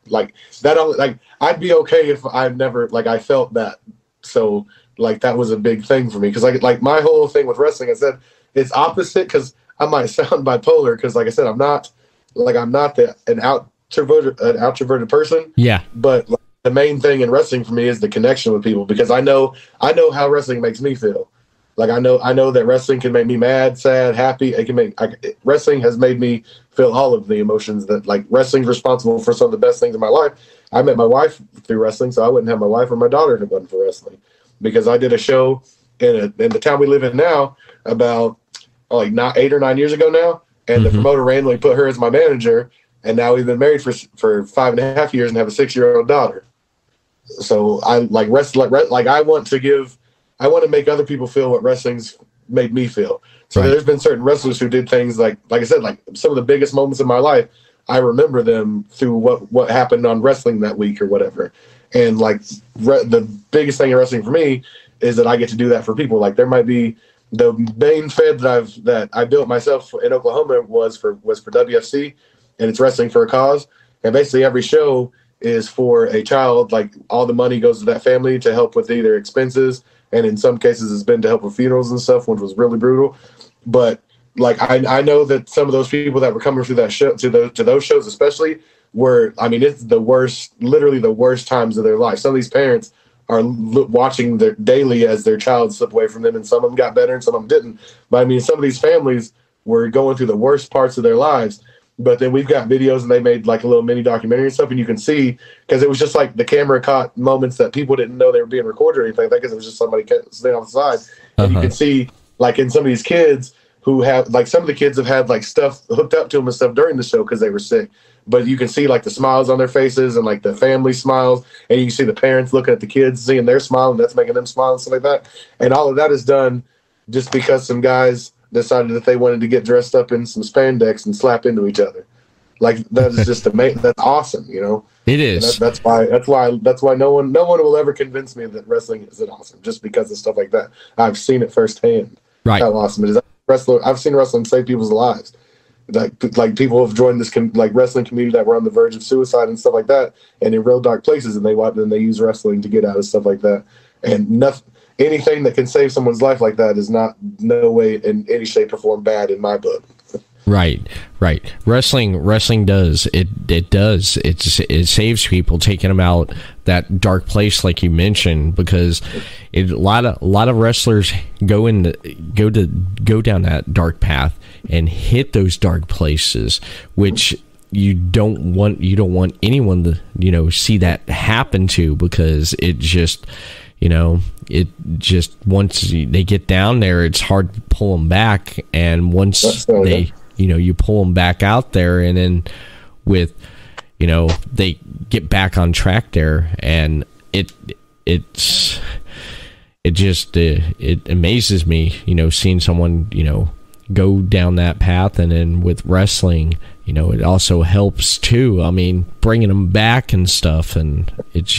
like that. Like I'd be okay if I never I felt that. So like that was a big thing for me, because like my whole thing with wrestling, I said it's opposite, because I might sound bipolar, because like I said, I'm not an outroverted person. Yeah. But like, the main thing in wrestling for me is the connection with people, because I know how wrestling makes me feel. Like I know that wrestling can make me mad, sad, happy. Wrestling has made me feel all of the emotions that like wrestling's responsible for some of the best things in my life. I met my wife through wrestling, so I wouldn't have my wife or my daughter if it wasn't for wrestling. Because I did a show in the town we live in now about like 8 or 9 years ago now, and the promoter randomly put her as my manager, and now we've been married for 5.5 years and have a 6-year-old daughter. So I like wrestling. Like I want to make other people feel what wrestling's made me feel. So There's been certain wrestlers who did things like I said, like some of the biggest moments in my life, I remember them through what happened on wrestling that week or whatever. And like the biggest thing in wrestling for me is that I get to do that for people. Like there might be the main fed that I built myself in Oklahoma was for WFC, and it's Wrestling for a Cause. And basically every show is for a child. Like all the money goes to that family to help with either expenses, and in some cases it's been to help with funerals and stuff, which was really brutal. But like I know that some of those people that were coming through that show to those shows especially were, I mean, it's the worst, literally the worst times of their life. Some of these parents are watching their daily as their child slip away from them, and some of them got better and some of them didn't. But I mean, some of these families were going through the worst parts of their lives. But then we've got videos, and they made like a little mini documentary and stuff, and you can see, because it was just like the camera caught moments that people didn't know they were being recorded or anything like that, because it was just somebody sitting on the side. And you can see, like, in some of these kids who have, like, some of the kids have had like stuff hooked up to them and stuff during the show because they were sick. But you can see like the smiles on their faces and like the family smiles, and you can see the parents looking at the kids, seeing their smile, and that's making them smile and stuff like that. And all of that is done just because some guys decided that they wanted to get dressed up in some spandex and slap into each other. Like, that is just amazing. That's awesome, you know. It is. That's why no one will ever convince me that wrestling isn't awesome, just because of stuff like that. I've seen it firsthand. Right. How awesome it is. I've seen wrestling save people's lives. Like people have joined this like wrestling community that were on the verge of suicide and stuff like that, and in real dark places, and they use wrestling to get out of stuff like that. And anything that can save someone's life like that is no way in any shape or form bad in my book. Right. Wrestling does it saves people, taking them out that dark place like you mentioned, because a lot of wrestlers go down that dark path and hit those dark places, which you don't want anyone to see that happen to, because it just once they get down there, it's hard to pull them back, and once you pull them back out there, and then they get back on track there, and it amazes me, seeing someone, go down that path. And then with wrestling, it also helps too. I mean, bringing them back and stuff, and it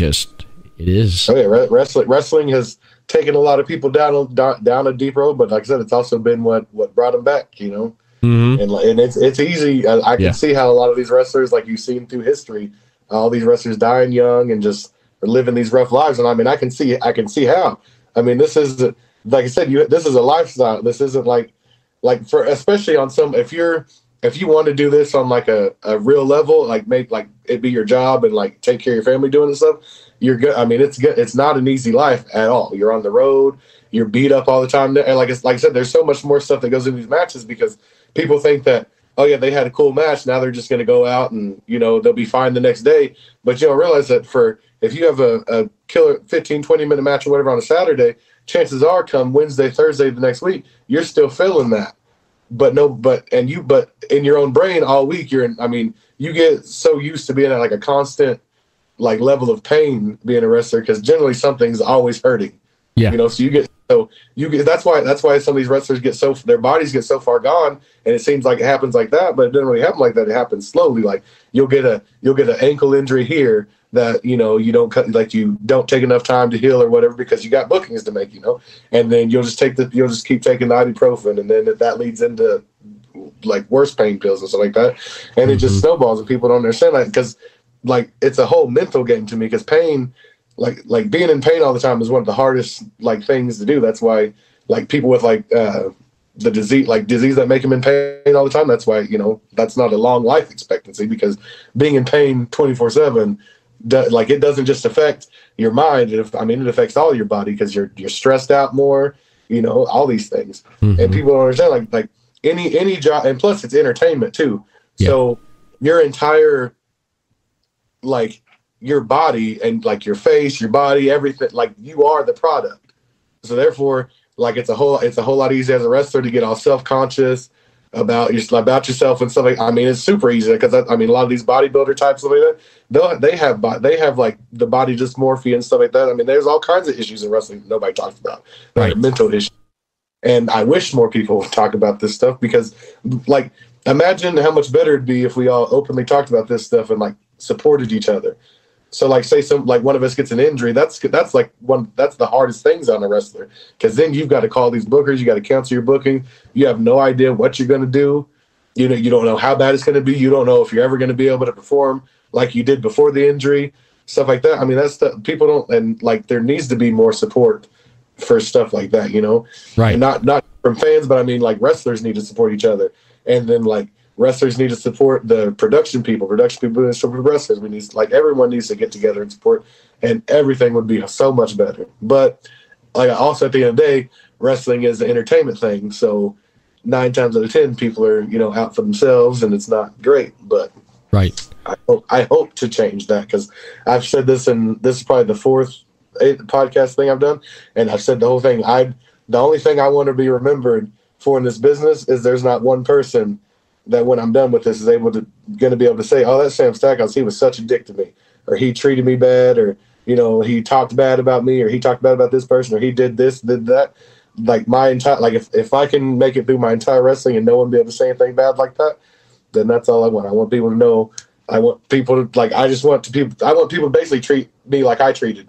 is. Oh yeah, wrestling has taken a lot of people down a deep road, but like I said, it's also been what brought them back, Mm-hmm. And it's easy. I can see how a lot of these wrestlers, like you've seen through history, all these wrestlers dying young and just living these rough lives. And I mean, I can see how. I mean, this is, like I said, this is a lifestyle. This isn't like for, especially on some, if you want to do this on like a real level, like make like it be your job and like take care of your family doing this stuff, you're good. I mean, it's good. It's not an easy life at all. You're on the road. You're beat up all the time. And like I said, there's so much more stuff that goes into these matches, because people think that, oh yeah, they had a cool match, now they're just going to go out and they'll be fine the next day. But you don't realize that if you have a killer 15-20 minute match or whatever on a Saturday, chances are come Wednesday, Thursday the next week, you're still feeling that. But in your own brain all week, you get so used to being at like a constant like level of pain being a wrestler, because generally something's always hurting. Yeah. That's why some of these wrestlers their bodies get so far gone, and it seems like it happens like that, but it doesn't really happen like that. It happens slowly. Like you'll get an ankle injury here that you don't take enough time to heal or whatever, because you got bookings to make, and then you'll just keep taking the ibuprofen, and then that leads into like worse pain pills and stuff like that, and it just snowballs, and people don't understand that, because like it's a whole mental game to me, because pain. Like being in pain all the time is one of the hardest like things to do. That's why like people with like the disease that make them in pain all the time. That's why that's not a long life expectancy, because being in pain 24/7, like it doesn't just affect your mind. It affects all your body, because you're stressed out more. All these things, and people don't understand like any job, and plus it's entertainment too. Yeah. So your entire like. Your body and like your face, your body, everything, like you are the product. So therefore, like it's a whole lot easier as a wrestler to get all self-conscious about yourself and stuff like. I mean, it's super easy, because a lot of these bodybuilder types like that, they have like the body dysmorphia and stuff like that. I mean, there's all kinds of issues in wrestling nobody talks about, like mental issues. And I wish more people would talk about this stuff, because like imagine how much better it'd be if we all openly talked about this stuff and like supported each other. So like say one of us gets an injury, that's the hardest things on a wrestler, because then you've got to call these bookers, you got to cancel your booking, you have no idea what you're going to do, you don't know how bad it's going to be, you don't know if you're ever going to be able to perform like you did before the injury, stuff like that. I mean, that's the people don't, and like there needs to be more support for stuff like that, right? And not from fans, but I mean like wrestlers need to support each other, and then like wrestlers need to support the production people need to support wrestlers. We need, like, everyone needs to get together and support, and everything would be so much better. But like, also at the end of the day, wrestling is an entertainment thing, so 9 times out of 10 people are, you know, out for themselves, and it's not great. But right, I hope to change that, because I've said this, and this is probably the 4th podcast thing I've done, and I've said the whole thing. The only thing I want to be remembered for in this business is there's not one person that when I'm done with this is going to be able to say, oh, that's Sam Stackhouse, he was such a dick to me, or he treated me bad, or, you know, he talked bad about me, or he talked bad about this person, or he did this, did that. Like, my entire, like, if I can make it through my entire wrestling and no one be able to say anything bad like that, then that's all I want. I want people to know. I want people to, like, I want people to basically treat me like I treated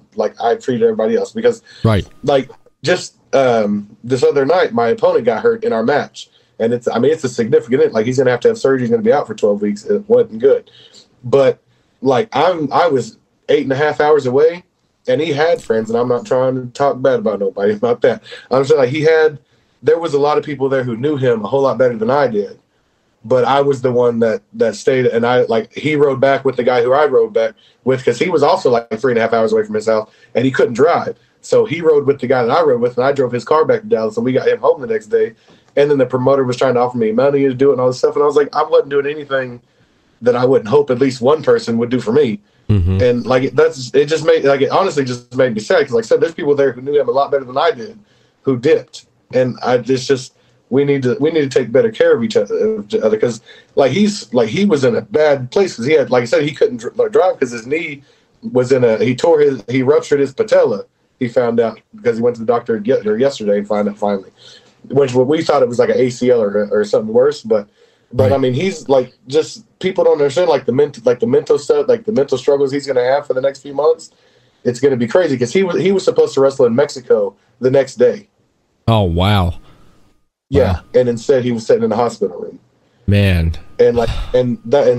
everybody else, because right, like, just this other night, my opponent got hurt in our match, and it's a significant, like, he's gonna have to have surgery, he's gonna be out for 12 weeks. It wasn't good, but like, I was 8.5 hours away, and he had friends, and I'm not trying to talk bad about nobody about that. I'm saying, like, there was a lot of people there who knew him a whole lot better than I did, but I was the one that stayed, and he rode back with the guy who I rode back with, because he was also like 3.5 hours away from his house, and he couldn't drive. So he rode with the guy that I rode with, and I drove his car back to Dallas, and we got him home the next day. And then the promoter was trying to offer me money to do it and all this stuff, and I was like, I wasn't doing anything that I wouldn't hope at least one person would do for me. Mm-hmm. And like, it honestly just made me sad, because, like I said, there's people there who knew him a lot better than I did, who dipped, and we need to take better care of each other, because he was in a bad place, because he had, like I said, he couldn't drive because his knee was he ruptured his patella. He found out because he went to the doctor yesterday and found out finally, which we thought it was like an ACL or something worse. But right. I mean, he's like, just people don't understand like the mental stuff, like the mental struggles he's going to have for the next few months. It's going to be crazy, because he was supposed to wrestle in Mexico the next day. Oh wow! Yeah, wow. And instead he was sitting in the hospital room. Man, and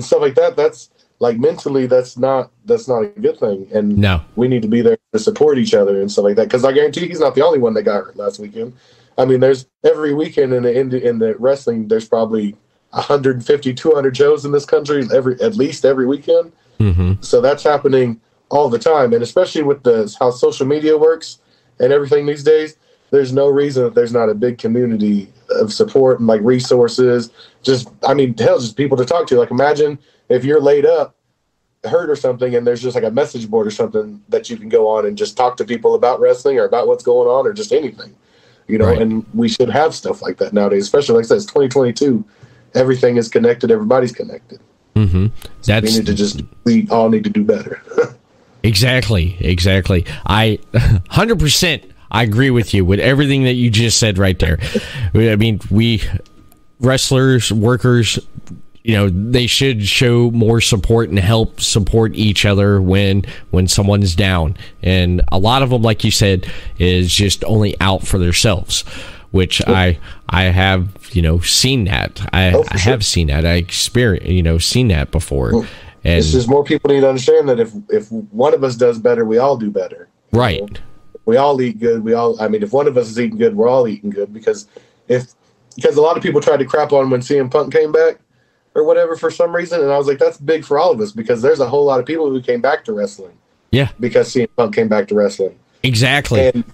stuff like that. That's like, mentally, that's not a good thing. And no, we need to be there to support each other and stuff like that. Because I guarantee he's not the only one that got hurt last weekend. I mean, there's every weekend in the wrestling, there's probably 150, 200 shows in this country at least every weekend. Mm-hmm. So that's happening all the time, and especially with how social media works and everything these days, there's no reason that there's not a big community of support and like resources. Just people to talk to. Like, imagine if you're laid up, hurt or something, and there's just like a message board or something that you can go on and just talk to people about wrestling or about what's going on or just anything, you know. Right. And we should have stuff like that nowadays, especially, like I said, it's 2022. Everything is connected. Everybody's connected. Mm-hmm. So we all need to do better. Exactly. I 100%. I agree with you with everything that you just said right there. I mean, we wrestlers, workers, you know, they should show more support and help support each other when someone's down. And a lot of them, like you said, is just only out for themselves, which I have, seen that. I have seen that. I experienced, seen that before. And it's just more people need to understand that if one of us does better, we all do better. Right. Know? We all eat good. If one of us is eating good, we're all eating good, because a lot of people tried to crap on when CM Punk came back or whatever for some reason. And I was like, that's big for all of us, because there's a whole lot of people who came back to wrestling. Yeah. Because CM Punk came back to wrestling. Exactly. And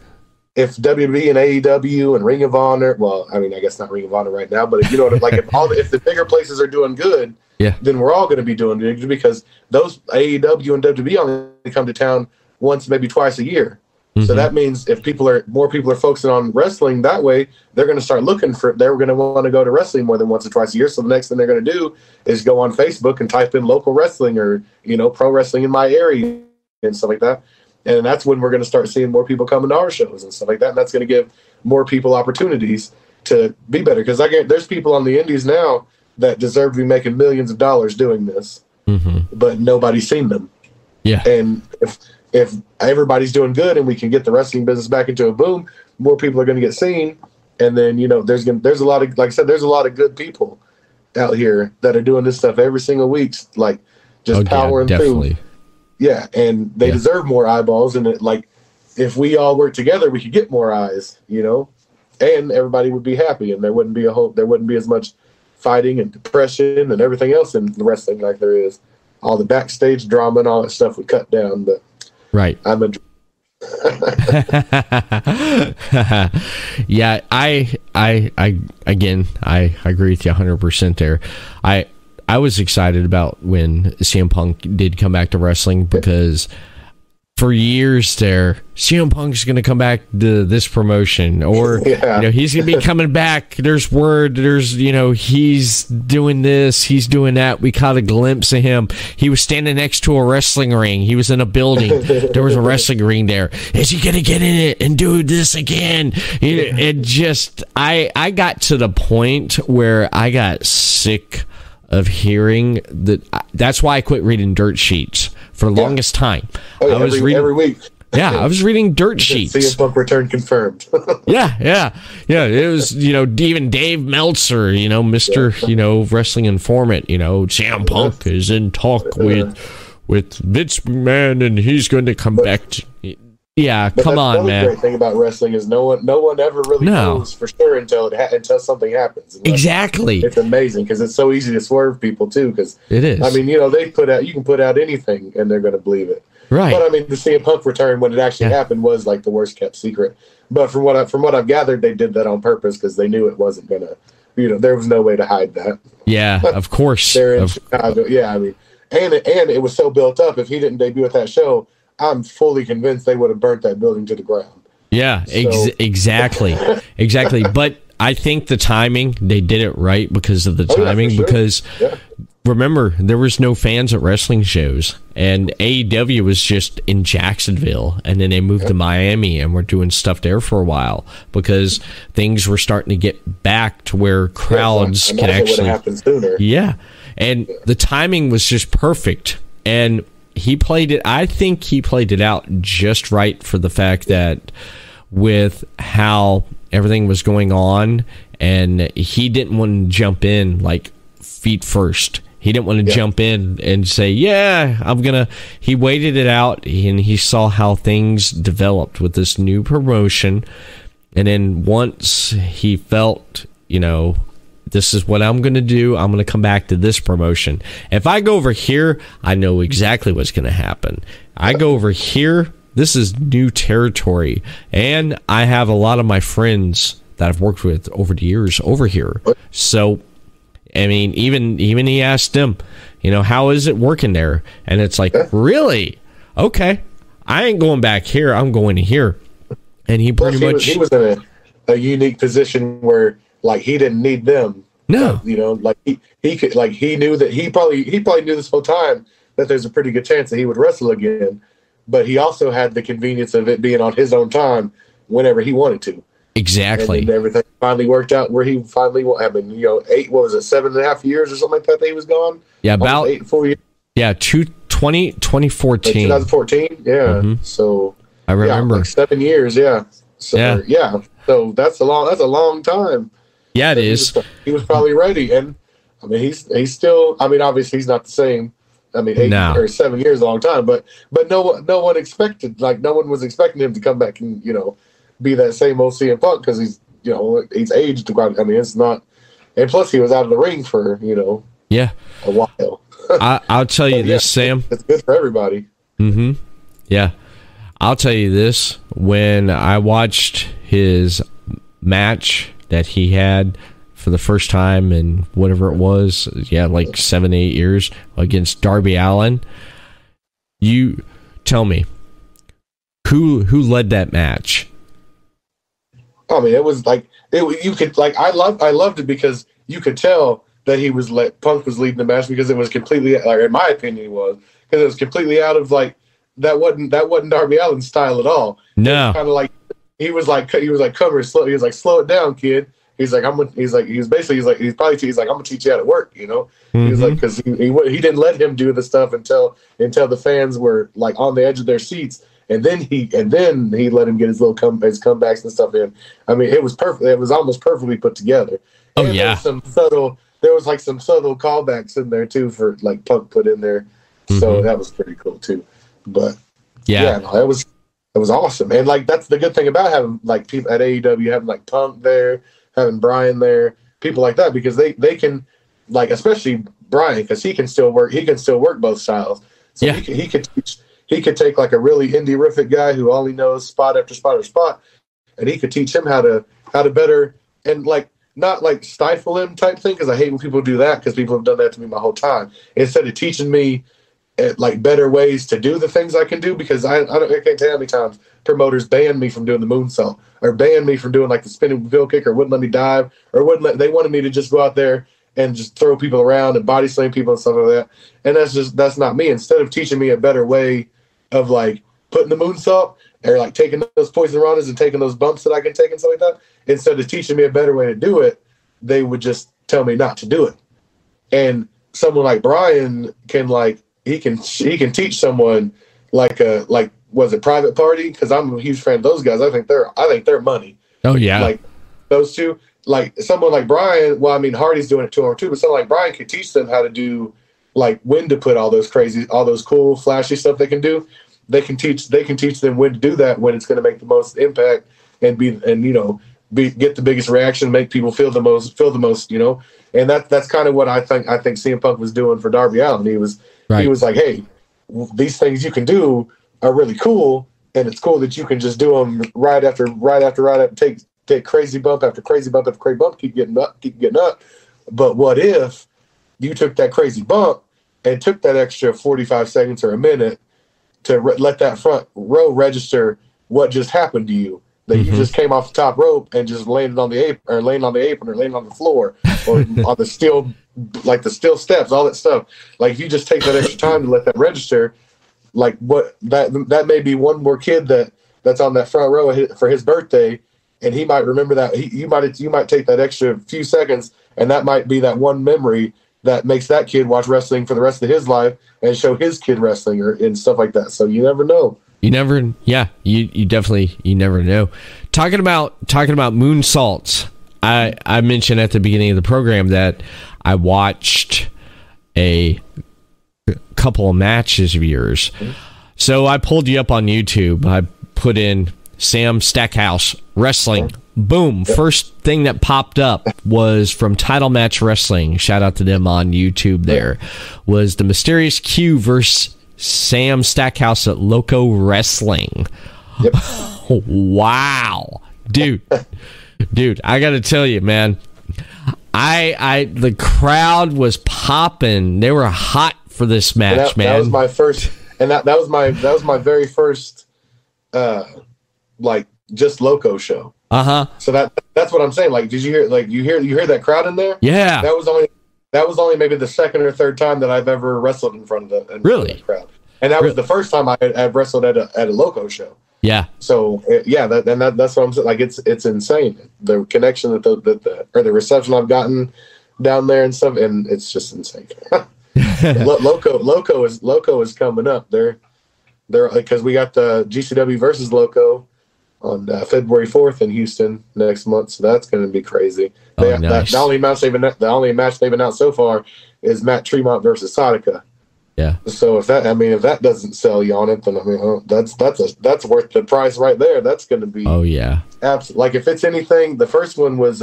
if WWE and AEW and Ring of Honor, well, I mean, I guess not Ring of Honor right now, but if if the bigger places are doing good, yeah, then we're all going to be doing good, because those AEW and WWE only come to town once, maybe twice a year. Mm-hmm. So that means if more people are focusing on wrestling that way, they're going to start they're going to want to go to wrestling more than once or twice a year. So the next thing they're going to do is go on Facebook and type in local wrestling or, pro wrestling in my area and stuff like that. And that's when we're going to start seeing more people coming to our shows and stuff like that. And that's going to give more people opportunities to be better. Because there's people on the indies now that deserve to be making millions of dollars doing this, mm-hmm, but nobody's seen them. Yeah. And if everybody's doing good and we can get the wrestling business back into a boom, more people are going to get seen. And then, there's a lot of, like I said, there's a lot of good people out here that are doing this stuff every single week, like just powering through. Yeah. And they deserve more eyeballs. And if we all work together, we could get more eyes, and everybody would be happy, and there wouldn't be as much fighting and depression and everything else in the wrestling, like there is. All the backstage drama and all that stuff would cut down, but right. I'm a yeah, I again, I agree with you 100% there. I was excited about when CM Punk did come back to wrestling because for years there, CM Punk's going to come back to this promotion, or he's going to be coming back. There's word, he's doing this, he's doing that. We caught a glimpse of him. He was standing next to a wrestling ring. He was in a building. There was a wrestling ring there. Is he going to get in it and do this again? It just, I got to the point where I got sick of hearing that. That's why I quit reading dirt sheets for the longest time. I was reading every week. I was reading dirt sheets. CM Punk return confirmed. yeah. It was, even Dave Meltzer, Mr. Wrestling informant, CM Punk is in talk with Vince McMahon and he's going to come back to. Yeah, but come on, man. The great thing about wrestling is no one ever really knows for sure until something happens. Exactly. It's amazing because it's so easy to swerve people too. Because it is. I mean, you can put out anything and they're going to believe it. Right. But I mean, the CM Punk return when it actually happened was like the worst kept secret. But from what I've gathered, they did that on purpose because they knew it wasn't gonna. There was no way to hide that. Yeah, of course. They're in Chicago. Yeah, I mean, and it was so built up. If he didn't debut at that show, I'm fully convinced they would have burnt that building to the ground. Yeah, exactly. But I think the timing, they did it right because of the timing. Sure. Because remember, there was no fans at wrestling shows, and AEW was just in Jacksonville, and then they moved to Miami, and we're doing stuff there for a while because things were starting to get back to where crowds can actually happen sooner. Yeah, and the timing was just perfect, and he played it. I think he played it out just right for the fact that with how everything was going on, and he didn't want to jump in like feet first. He didn't want to jump in and say, he waited it out, and he saw how things developed with this new promotion. And then once he felt, this is what I'm going to do, I'm going to come back to this promotion. If I go over here, I know exactly what's going to happen. I go over here, this is new territory. And I have a lot of my friends that I've worked with over the years over here. So, I mean, even he asked them, how is it working there? And it's like, really? Okay. I ain't going back here. I'm going to here. And he pretty much... He was in a unique position where, like, he didn't need them. No. He could, like, he knew that he probably knew this whole time that there's a pretty good chance that he would wrestle again. But he also had the convenience of it being on his own time whenever he wanted to. Exactly. And everything finally worked out where he finally, 7.5 years or something like that he was gone? Yeah, about 8 4 years. Yeah, 2014. 2014, yeah. Mm-hmm. So I remember. like 7 years, yeah. So so that's a long time. Yeah, it is. He was probably ready, and I mean he's still. I mean, obviously he's not the same. I mean, 8 or 7 years is a long time, but no one expected, like, no one was expecting him to come back and be that same old CM Punk because he's aged. I mean, it's not, and plus he was out of the ring for a while. I'll tell you this, Sam. It's good for everybody. Mm-hmm. Yeah, I'll tell you this. When I watched his match that he had for the first time in whatever it was, like 7-8 years against Darby Allin. You tell me who led that match? I mean, it was like you could, like, I loved it because you could tell that he was Punk was leading the match because it was completely, like, in my opinion, it was completely out of, like, that wasn't Darby Allin's style at all. No, kind of like he was like come here, slow. He was like, slow it down, kid. He's like, I'm gonna teach you how to work, Mm-hmm. He was like, because he didn't let him do the stuff until the fans were like on the edge of their seats, and then he let him get his little his comebacks and stuff in. I mean, it was perfect. It was almost perfectly put together. Oh, and yeah. There was like some subtle callbacks in there too for like Punk put in there, so that was pretty cool too. But it was awesome, and like that's the good thing about having like people at AEW, having like Punk there, having Brian there. people like that, because they can, like, especially Brian, because he can still work both styles. So yeah. he could take like a really indie-rific guy who only knows spot after spot after spot, and he could teach him how to better, and like not like stifle him type thing, because I hate when people do that, because people have done that to me my whole time. Instead of teaching me like better ways to do the things I can do, because I can't tell you how many times promoters banned me from doing the moonsault, or banned me from doing like the spinning bill kick, or wouldn't let me dive, or they wanted me to just go out there and just throw people around and body slam people and stuff like that. And that's not me. Instead of teaching me a better way of like putting the moonsault, or like taking those poison runners and taking those bumps that I can take and stuff like that, instead of teaching me a better way to do it, they would just tell me not to do it. And someone like Brian can like, he can teach someone like was it Private Party? Because I'm a huge fan of those guys. I think they're money. Oh yeah. Like those two, like someone like Brian, well, I mean, Hardy's doing it 2 too, but someone like Brian could teach them how to do, like, when to put all those cool, flashy stuff they can do. They can teach them when to do that, when it's going to make the most impact and get the biggest reaction, make people feel the most, and that's kind of what I think CM Punk was doing for Darby Allin. He was like, hey, these things you can do are really cool, and it's cool that you can just do them right after, take crazy bump after crazy bump after crazy bump, keep getting up. But what if you took that crazy bump and took that extra 45 seconds or a minute to let that front row register what just happened to you? That you just came off the top rope and just landed on the apron, or laying on the floor, or on the steel, like the steel steps, all that stuff. Like, if you just take that extra time to let that register, like what that may be one more kid that's on that front row for his birthday, and he might remember that. You might take that extra few seconds, and that might be that one memory that makes that kid watch wrestling for the rest of his life and show his kid wrestling and stuff like that. So you never know. You never know. Talking about moonsaults, I mentioned at the beginning of the program that I watched a couple of matches of yours. So I pulled you up on YouTube. I put in Sam Stackhouse wrestling. Boom. First thing that popped up was from Title Match Wrestling. Shout out to them on YouTube there. Was the Mysterious Q versus Sam Stackhouse at Loco Wrestling. Yep. Wow. Dude, I got to tell you, man. The crowd was popping. They were hot for this match, man. That was my first, and that was my very first like just Loco show. So that's what I'm saying. Like, did you hear that crowd in there? Yeah. That was only maybe the second or third time that I've ever wrestled in front of the crowd, and that was the first time I had wrestled at a Loco show. Yeah. So that's what I'm saying. Like, it's insane, the connection that the reception I've gotten down there and stuff, and it's just insane. Loco is coming up. They're because we got the GCW versus Loco on February 4th in Houston next month, so that's going to be crazy. Nice. The only match they've announced so far is Matt Tremont versus Sadaka. Yeah. So if that doesn't sell you on it, then that's worth the price right there. That's going to be absolutely. Like, if it's anything, the first one was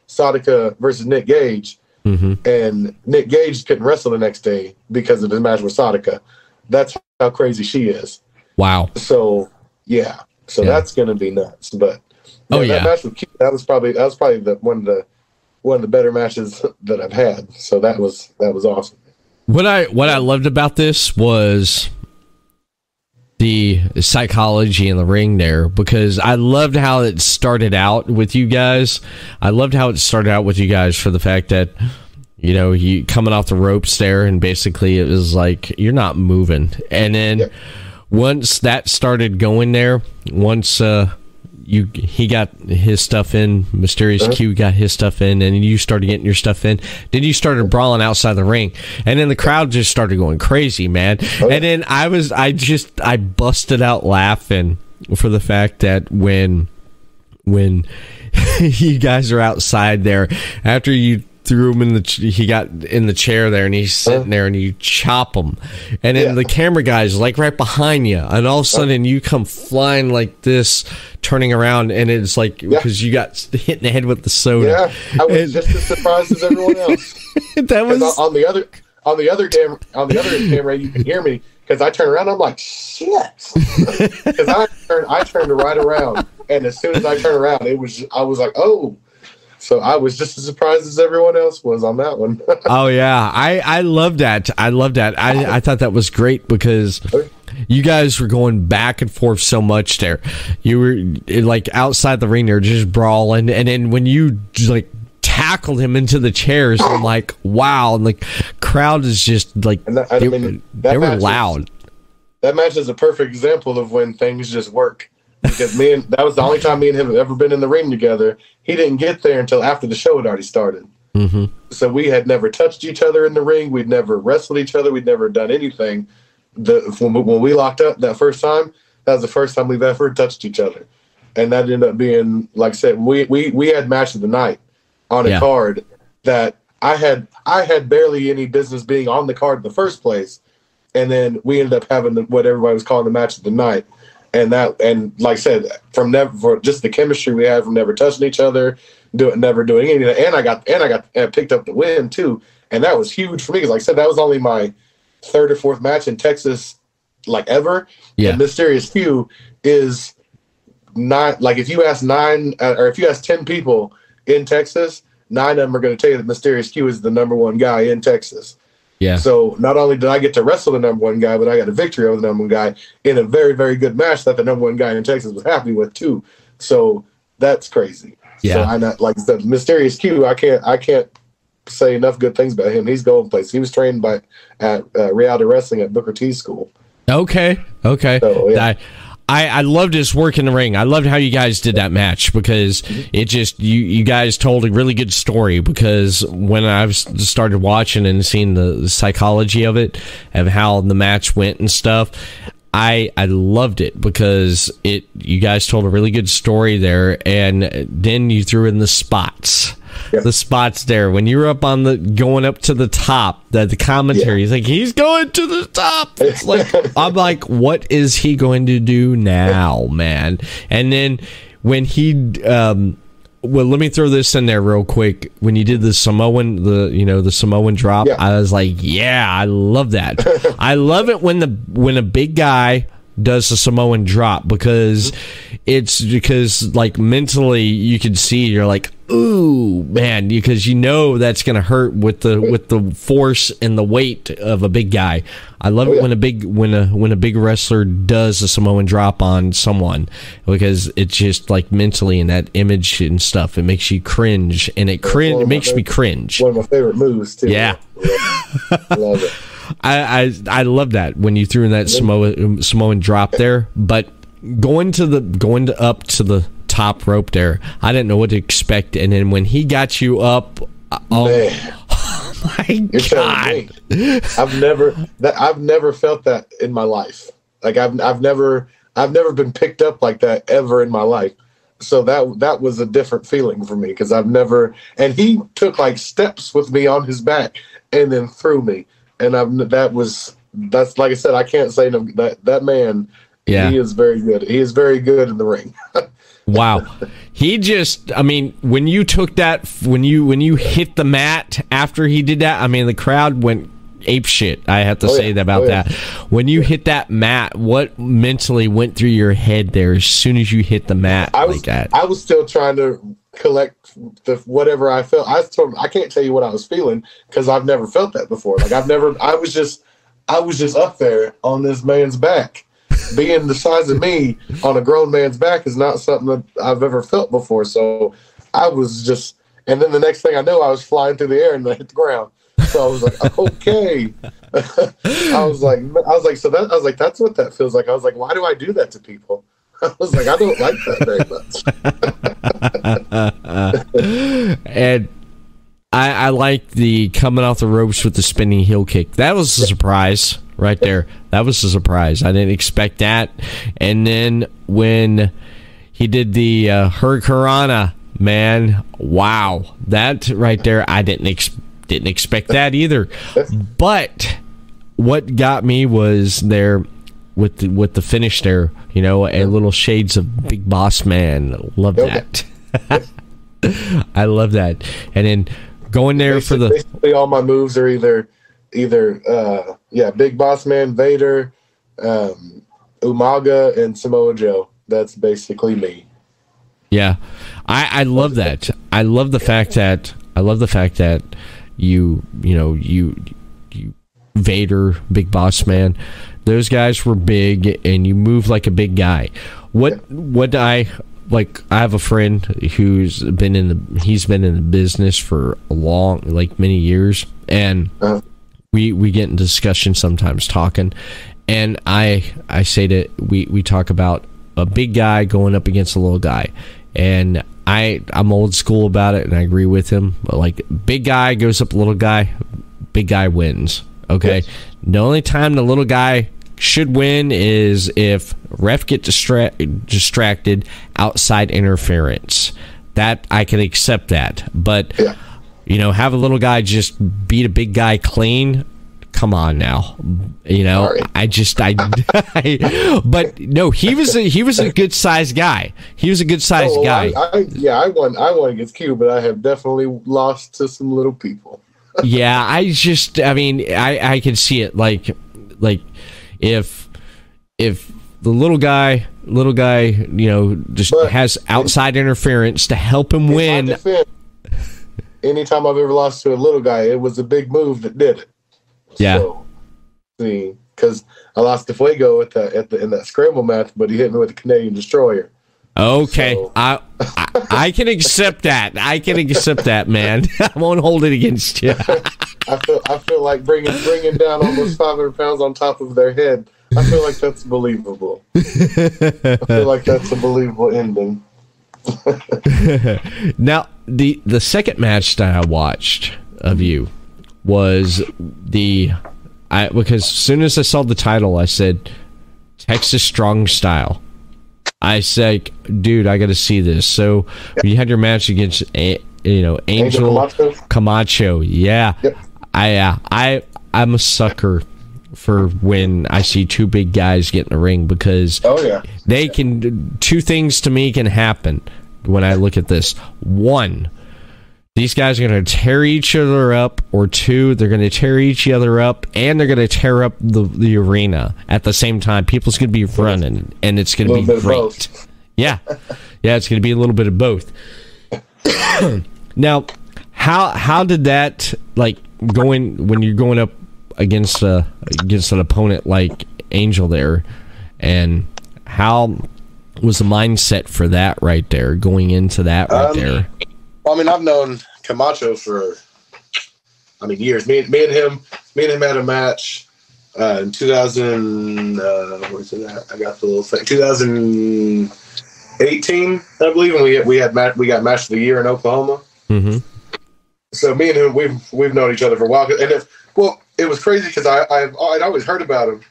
Sadaka versus Nick Gage, and Nick Gage couldn't wrestle the next day because of his match with Sadaka. That's how crazy she is. Wow. So yeah. So that's going to be nuts. But that match with Q, that was probably one of the better matches that I've had. So that was awesome. What I loved about this was the psychology in the ring there, because I loved how it started out with you guys. For the fact that, you coming off the ropes there, and basically it was like, you're not moving. And then once that started going there, once he got his stuff in, Mysterious Q got his stuff in, and you started getting your stuff in, then you started brawling outside the ring, and then the crowd just started going crazy, man. And then I busted out laughing for the fact that when you guys are outside there, after you threw him he got in the chair there, and he's sitting there, and you chop him, and then the camera guy's like right behind you, and all of a sudden you come flying like this, turning around, and it's like because you got hit in the head with the soda. Yeah, I was just as surprised as everyone else. That was on the other camera, you can hear me because I turn around, I'm like, shit, because I turned right around, and as soon as I turned around, I was like, oh. So I was just as surprised as everyone else was on that one. Oh yeah, I love that. I thought that was great because you guys were going back and forth so much there. You were like outside the ring there, just brawling, and then when you like tackled him into the chairs, I'm like, wow, and the crowd is just like they were loud. That match is a perfect example of when things just work. Because that was the only time me and him have ever been in the ring together. He didn't get there until after the show had already started. Mm-hmm. So we had never touched each other in the ring. We'd never wrestled each other. We'd never done anything. When we locked up that first time, that was the first time we've ever touched each other. And that ended up being, like I said, we had match of the night on a card that I had barely any business being on the card in the first place. And then we ended up having what everybody was calling the match of the night. And like I said, for just the chemistry we had from never touching each other, never doing anything, and I got picked up the win too, and that was huge for me because, like I said, that was only my third or fourth match in Texas, like ever. Yeah, and Mysterious Few is not like if you ask 10 people in Texas, 9 of them are going to tell you that Mysterious Few is the number one guy in Texas. Yeah. So not only did I get to wrestle the number one guy, but I got a victory over the number one guy in a very, very good match that the number one guy in Texas was happy with too. So that's crazy. Yeah. So like I said, Mysterious Q, I can't say enough good things about him. He's going places. He was trained at Reality Wrestling at Booker T School. Okay. So, yeah. I loved his work in the ring. I loved how you guys did that match because it just you guys told a really good story. Because when I started watching and seeing the psychology of it, of how the match went and stuff, I loved it because you guys told a really good story there, and then you threw in the spots. Yep. The spots there when you're up on going up to the top, the commentary is like, he's going to the top. It's like, I'm like, what is he going to do now, man? And then when he well, let me throw this in there real quick. When you did the Samoan drop, I was like, yeah, I love that. I love it when a big guy does the Samoan drop because like mentally you can see you're like, ooh, man, because you know that's gonna hurt with the force and the weight of a big guy. I love it when a big wrestler does a Samoan drop on someone because it's just like mentally in that image and stuff, it makes you cringe, and it makes me cringe. One of my favorite moves too. Yeah. Love it. I love that when you threw in that Samoan drop there, but going up to the top rope there, I didn't know what to expect, and then when he got you up, oh my God, I've never felt that in my life. Like I've never been picked up like that ever in my life. So that was a different feeling for me because I've never. And he took like steps with me on his back and then threw me. And that's like I said, I can't say that man. Yeah, he is very good. He is very good in the ring. Wow, when you took that, when you hit the mat after he did that, I mean, the crowd went ape shit. I have to say that. When you hit that mat, what mentally went through your head there as soon as you hit the mat like that? I was still trying to collect whatever I felt. I can't tell you what I was feeling because I've never felt that before. Like I was just up there on this man's back. Being the size of me on a grown man's back is not something that I've ever felt before. So I was just, and then the next thing I know, I was flying through the air and I hit the ground. So I was like, okay. I was like, that's what that feels like. I was like, why do I do that to people? I was like, I don't like that very much. And I like the coming off the ropes with the spinning heel kick. That was a surprise right there. That was a surprise. I didn't expect that. And then when he did the Hurricanrana, man, wow, that right there, I didn't expect that either. But what got me was there with the finish there, a little shades of Big Boss Man. Love that. I love that. And then going there basically all my moves are either Big Boss Man, Vader, Umaga, and Samoa Joe. That's basically me. Yeah, I love that. I love the fact that you Vader, Big Boss Man, those guys were big, and you move like a big guy. What I have a friend who's been in the business for many years, and we get in discussion sometimes talking, and I say that we talk about a big guy going up against a little guy, and I'm old school about it, and I agree with him. But big guy goes up a little guy, big guy wins. Okay, yes. The only time the little guy should win is if ref get distracted, outside interference. That I can accept that, but have a little guy just beat a big guy clean. Come on now, Sorry. but no, he was a good sized guy. He was a good sized guy. I won against Q, but I have definitely lost to some little people. Yeah, I can see it. Like if the little guy, has outside interference to help him win. Anytime I've ever lost to a little guy, it was a big move that did it. Yeah. So, because I lost to Fuego in that scramble match, but he hit me with a Canadian Destroyer. Okay, so. I can accept that. I can accept that, man. I won't hold it against you. I feel like bringing down almost 500 pounds on top of their head. I feel like that's believable. I feel like that's a believable ending. Now, the second match that I watched of you was because as soon as I saw the title, I said Texas Strong Style. I said, dude, I got to see this. So when you had your match against Angel Camacho, yeah, yep. I'm a sucker for when I see two big guys get in the ring, because two things to me can happen when I look at this. One, these guys are going to tear each other up, or two, they're going to tear each other up, and they're going to tear up the arena at the same time. People's going to be running, and it's going to be great. Yeah, it's going to be a little bit of both. Now, how did that going when you're going up against an opponent like Angel there, and how was the mindset for that right there, going into that right there? Well, I've known Camacho for years. Me and him had a match in 2000. Where's it at? I got the little thing. 2018, I believe, and we got match of the year in Oklahoma. Mm-hmm. So me and him, we've known each other for a while. And it was crazy because I'd always heard about him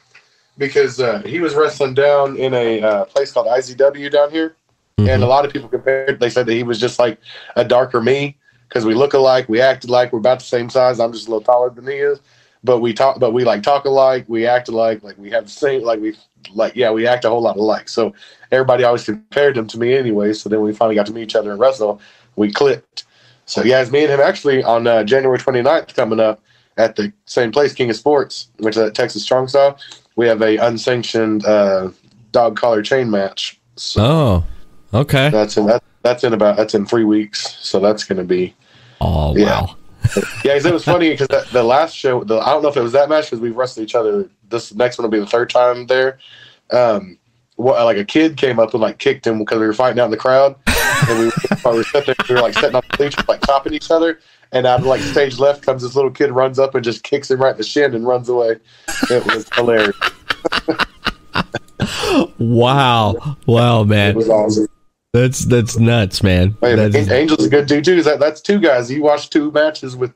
because he was wrestling down in a place called IZW down here. Mm-hmm. And a lot of people they said that he was just like a darker me, because we look alike, we act alike, we're about the same size. I'm just a little taller than he is, but we talk alike, we act alike, we have the same, we act a whole lot alike. So everybody always compared him to me anyway. So then we finally got to meet each other and wrestle. We clicked. So yeah, it's me and him actually on January 29th coming up at the same place, King of Sports, which is at Texas Strong Style. We have a unsanctioned dog collar chain match. So okay. That's in 3 weeks. So that's going to be. Oh, wow. Yeah, because it was funny because the last show, I don't know if it was that match because we've wrestled each other. This next one will be the third time there. A kid came up and kicked him because we were fighting out in the crowd. And we were sitting on the bleachers, chopping each other. And out of stage left comes this little kid, runs up and just kicks him right in the shin and runs away. It was hilarious. Wow, man. It was awesome. That's nuts, man. Angel's a good dude too. That's two guys. He watched two matches with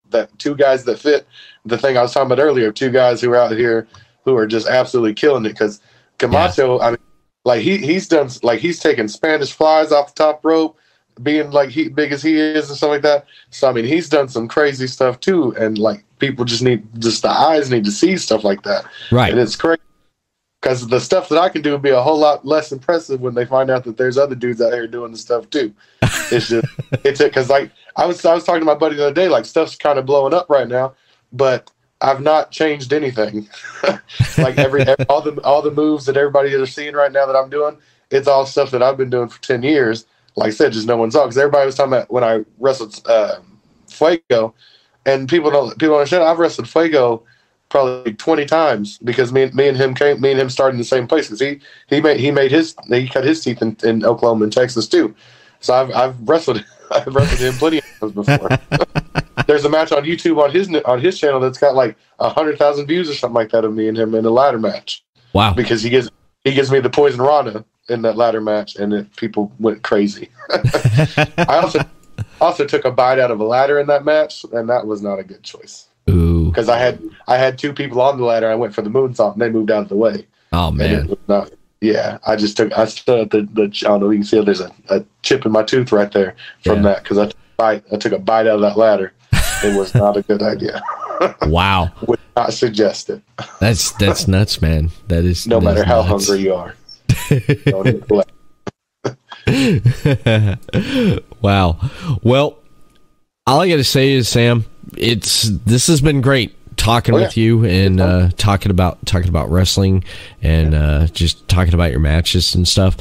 that two guys that fit the thing I was talking about earlier. Two guys who are out here who are just absolutely killing it. Because Camacho, he's done he's taken Spanish flies off the top rope, being like big as he is and stuff like that. So I mean, he's done some crazy stuff too, and like people just the eyes need to see stuff like that, right? And it's crazy because the stuff that I can do would be a whole lot less impressive when they find out that there's other dudes out here doing the stuff too. It's just because like I was talking to my buddy the other day, like stuff's kind of blowing up right now, but I've not changed anything. Like all the moves that everybody is seeing right now that I'm doing, it's all stuff that I've been doing for 10 years. Like I said, just no one saw, because everybody was talking about when I wrestled Fuego, and people understand. I've wrestled Fuego probably 20 times because me and him started in the same place, because he cut his teeth in Oklahoma and Texas too. So I've wrestled him plenty of times before. There's a match on YouTube on his channel that's got like 100,000 views or something like that of me and him in a ladder match. Wow! Because he gives me the Poison Rana in that ladder match, and people went crazy. I also took a bite out of a ladder in that match, and that was not a good choice. Ooh! Because I had two people on the ladder. I went for the moonsault, and they moved out of the way. Oh man! Yeah, I stood at the I don't know if you can see it, there's a chip in my tooth right there from that, because I took a bite out of that ladder. It was not a good idea. Wow. Would not suggest it. That's nuts, man. That is no matter how nuts. hungry you are. Don't Wow. Well, all I got to say is, Sam, this has been great talking with you and talking about wrestling and just talking about your matches and stuff.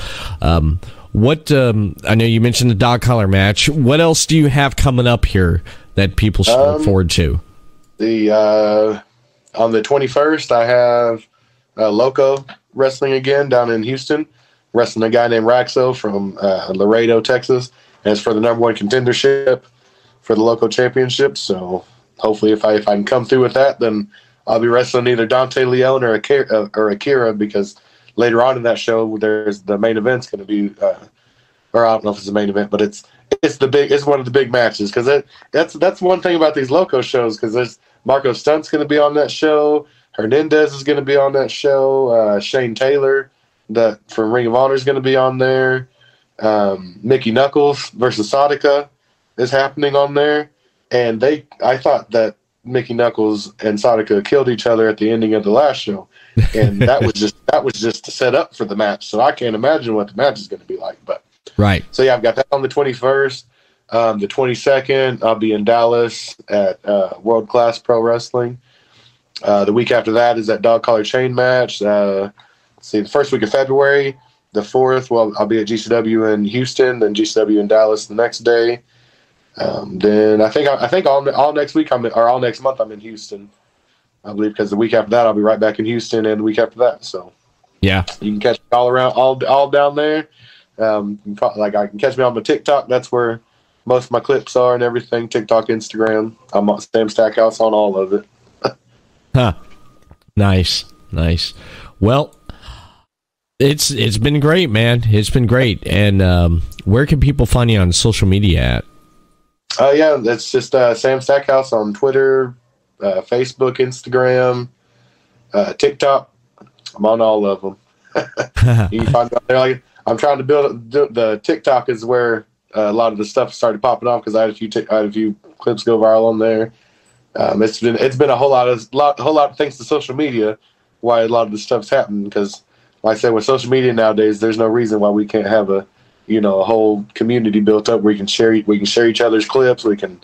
What I know you mentioned the dog collar match. What else do you have coming up here that people should look forward to? On the 21st, I have Loco wrestling again down in Houston, wrestling a guy named Raxo from Laredo, Texas, and it's for the #1 contendership for the Loco Championship. So hopefully, if I can come through with that, then I'll be wrestling either Dante Leone or Akira, because later on in that show, there's the main event's going to be, or I don't know if it's the main event, but it's one of the big matches, because that's one thing about these Loco shows, because there's Marco Stunt's going to be on that show, Hernandez is going to be on that show, Shane Taylor from Ring of Honor is going to be on there, Mickey Knuckles versus Sadika is happening on there, and I thought that Mickey Knuckles and Sadika killed each other at the ending of the last show, and that was just to set up for the match. So I can't imagine what the match is going to be like. But right. So yeah, I've got that on the 21st. The 22nd, I'll be in Dallas at World Class Pro Wrestling. The week after that is that dog collar chain match. The first week of February. The 4th, well, I'll be at GCW in Houston, then GCW in Dallas the next day. Then I think all next week all next month I'm in Houston, I believe, because the week after that I'll be right back in Houston, and the week after that. So yeah, you can catch me all around, all down there. Like I can catch me on my TikTok. That's where most of my clips are and everything. TikTok, Instagram. I'm on Sam Stackhouse on all of it. Huh. Nice. Well, it's been great, man. It's been great. And where can people find you on social media at? Yeah, that's just Sam Stackhouse on Twitter, Facebook, Instagram, TikTok. I'm on all of them. You can find me out there. Like, I'm trying to build the TikTok is where a lot of the stuff started popping off, because I had a few clips go viral on there. It's been a whole lot thanks to social media why a lot of the stuff's happening, because like I said, with social media nowadays, there's no reason why we can't have a whole community built up where we can share each other's clips. We can,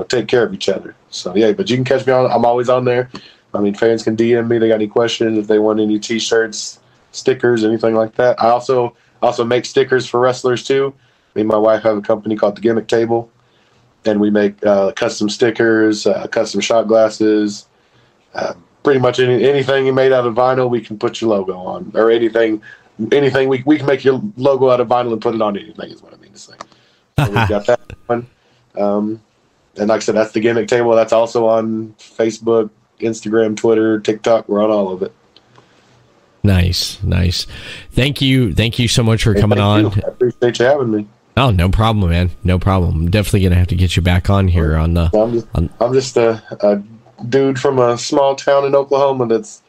take care of each other. So yeah, but you can catch me on. I'm always on there. I mean, fans can DM me. They got any questions, if they want any T-shirts, stickers, anything like that. I also make stickers for wrestlers too. Me and my wife have a company called The Gimmick Table, and we make custom stickers, custom shot glasses, pretty much anything you made out of vinyl, we can put your logo on, or anything we can make your logo out of vinyl and put it on anything, is what I mean to say. So we've got that one. And like I said, that's The Gimmick Table. That's also on Facebook, Instagram, Twitter, TikTok. We're on all of it. Nice. Thank you so much for coming on. I appreciate you having me. Oh, no problem, man. No problem. I'm definitely gonna have to get you back on here on the. I'm just a dude from a small town in Oklahoma that's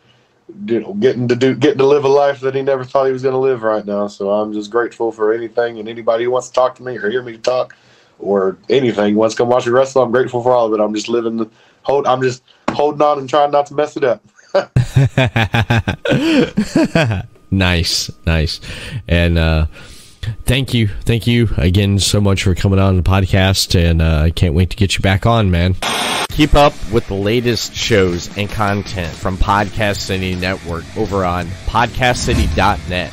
getting to live a life that he never thought he was going to live right now. So I'm just grateful for anything and anybody who wants to talk to me or hear me talk or anything wants to come watch me wrestle. I'm grateful for all of it. I'm just I'm just holding on and trying not to mess it up. Nice. And thank you again so much for coming on the podcast, and I can't wait to get you back on, man. Keep up with the latest shows and content from Podcast City Network over on podcastcity.net.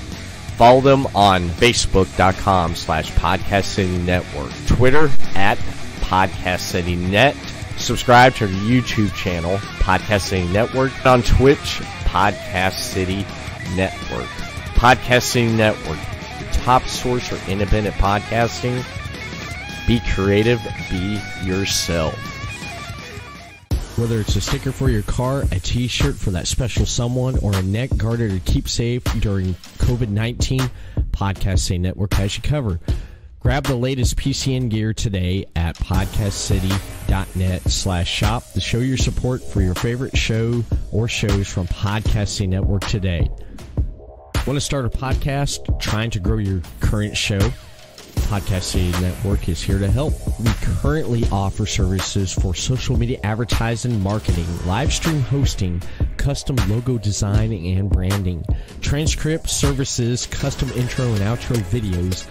Follow them on facebook.com/Podcast City Network, Twitter @PodcastCityNet. Subscribe to the YouTube channel, Podcast City Network, and on Twitch, Podcast City Network. Podcast City Network, the top source for independent podcasting. Be creative, be yourself. Whether it's a sticker for your car, a t-shirt for that special someone, or a neck garter to keep safe during COVID-19, Podcast City Network has you covered. Grab the latest PCN gear today at podcastcity.net/shop to show your support for your favorite show or shows from Podcast City Network today. Want to start a podcast? Trying to grow your current show? Podcast City Network is here to help. We currently offer services for social media advertising, marketing, live stream hosting, custom logo design and branding, transcript services, custom intro and outro videos,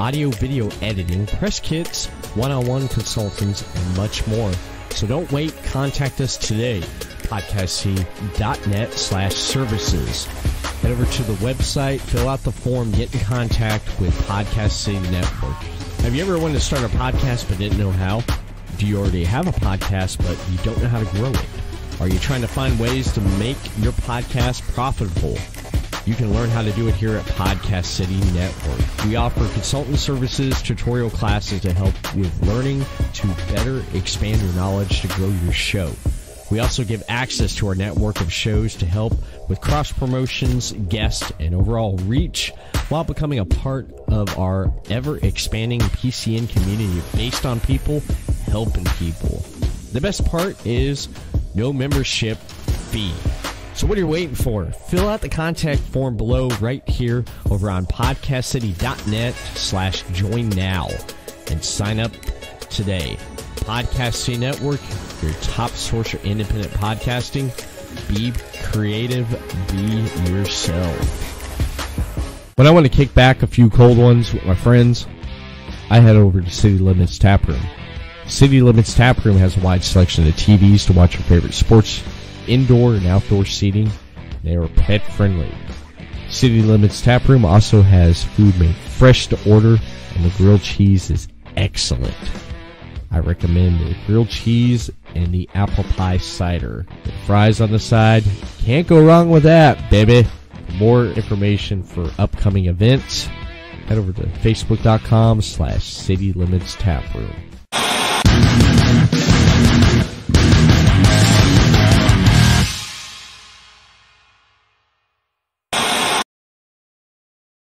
audio-video editing, press kits, one-on-one consultants, and much more. So don't wait. Contact us today. podcastcity.net/services. Head over to the website, fill out the form, get in contact with Podcast City Network. Have you ever wanted to start a podcast but didn't know how? Do you already have a podcast but you don't know how to grow it? Are you trying to find ways to make your podcast profitable? You can learn how to do it here at Podcast City Network. We offer consultant services, tutorial classes to help with learning to better expand your knowledge to grow your show. We also give access to our network of shows to help with cross-promotions, guests, and overall reach while becoming a part of our ever-expanding PCN community based on people helping people. The best part is no membership fee. So what are you waiting for? Fill out the contact form below right here over on podcastcity.net/join now and sign up today. Podcast City Network, your top source for independent podcasting. Be creative, be yourself. When I want to kick back a few cold ones with my friends, I head over to City Limits Taproom. City Limits Taproom has a wide selection of TVs to watch your favorite sports, indoor and outdoor seating. They are pet friendly. City Limits Taproom also has food made fresh to order, and the grilled cheese is excellent. I recommend the grilled cheese and the apple pie cider. The fries on the side, can't go wrong with that, baby. For more information for upcoming events, head over to facebook.com/City Limits Taproom.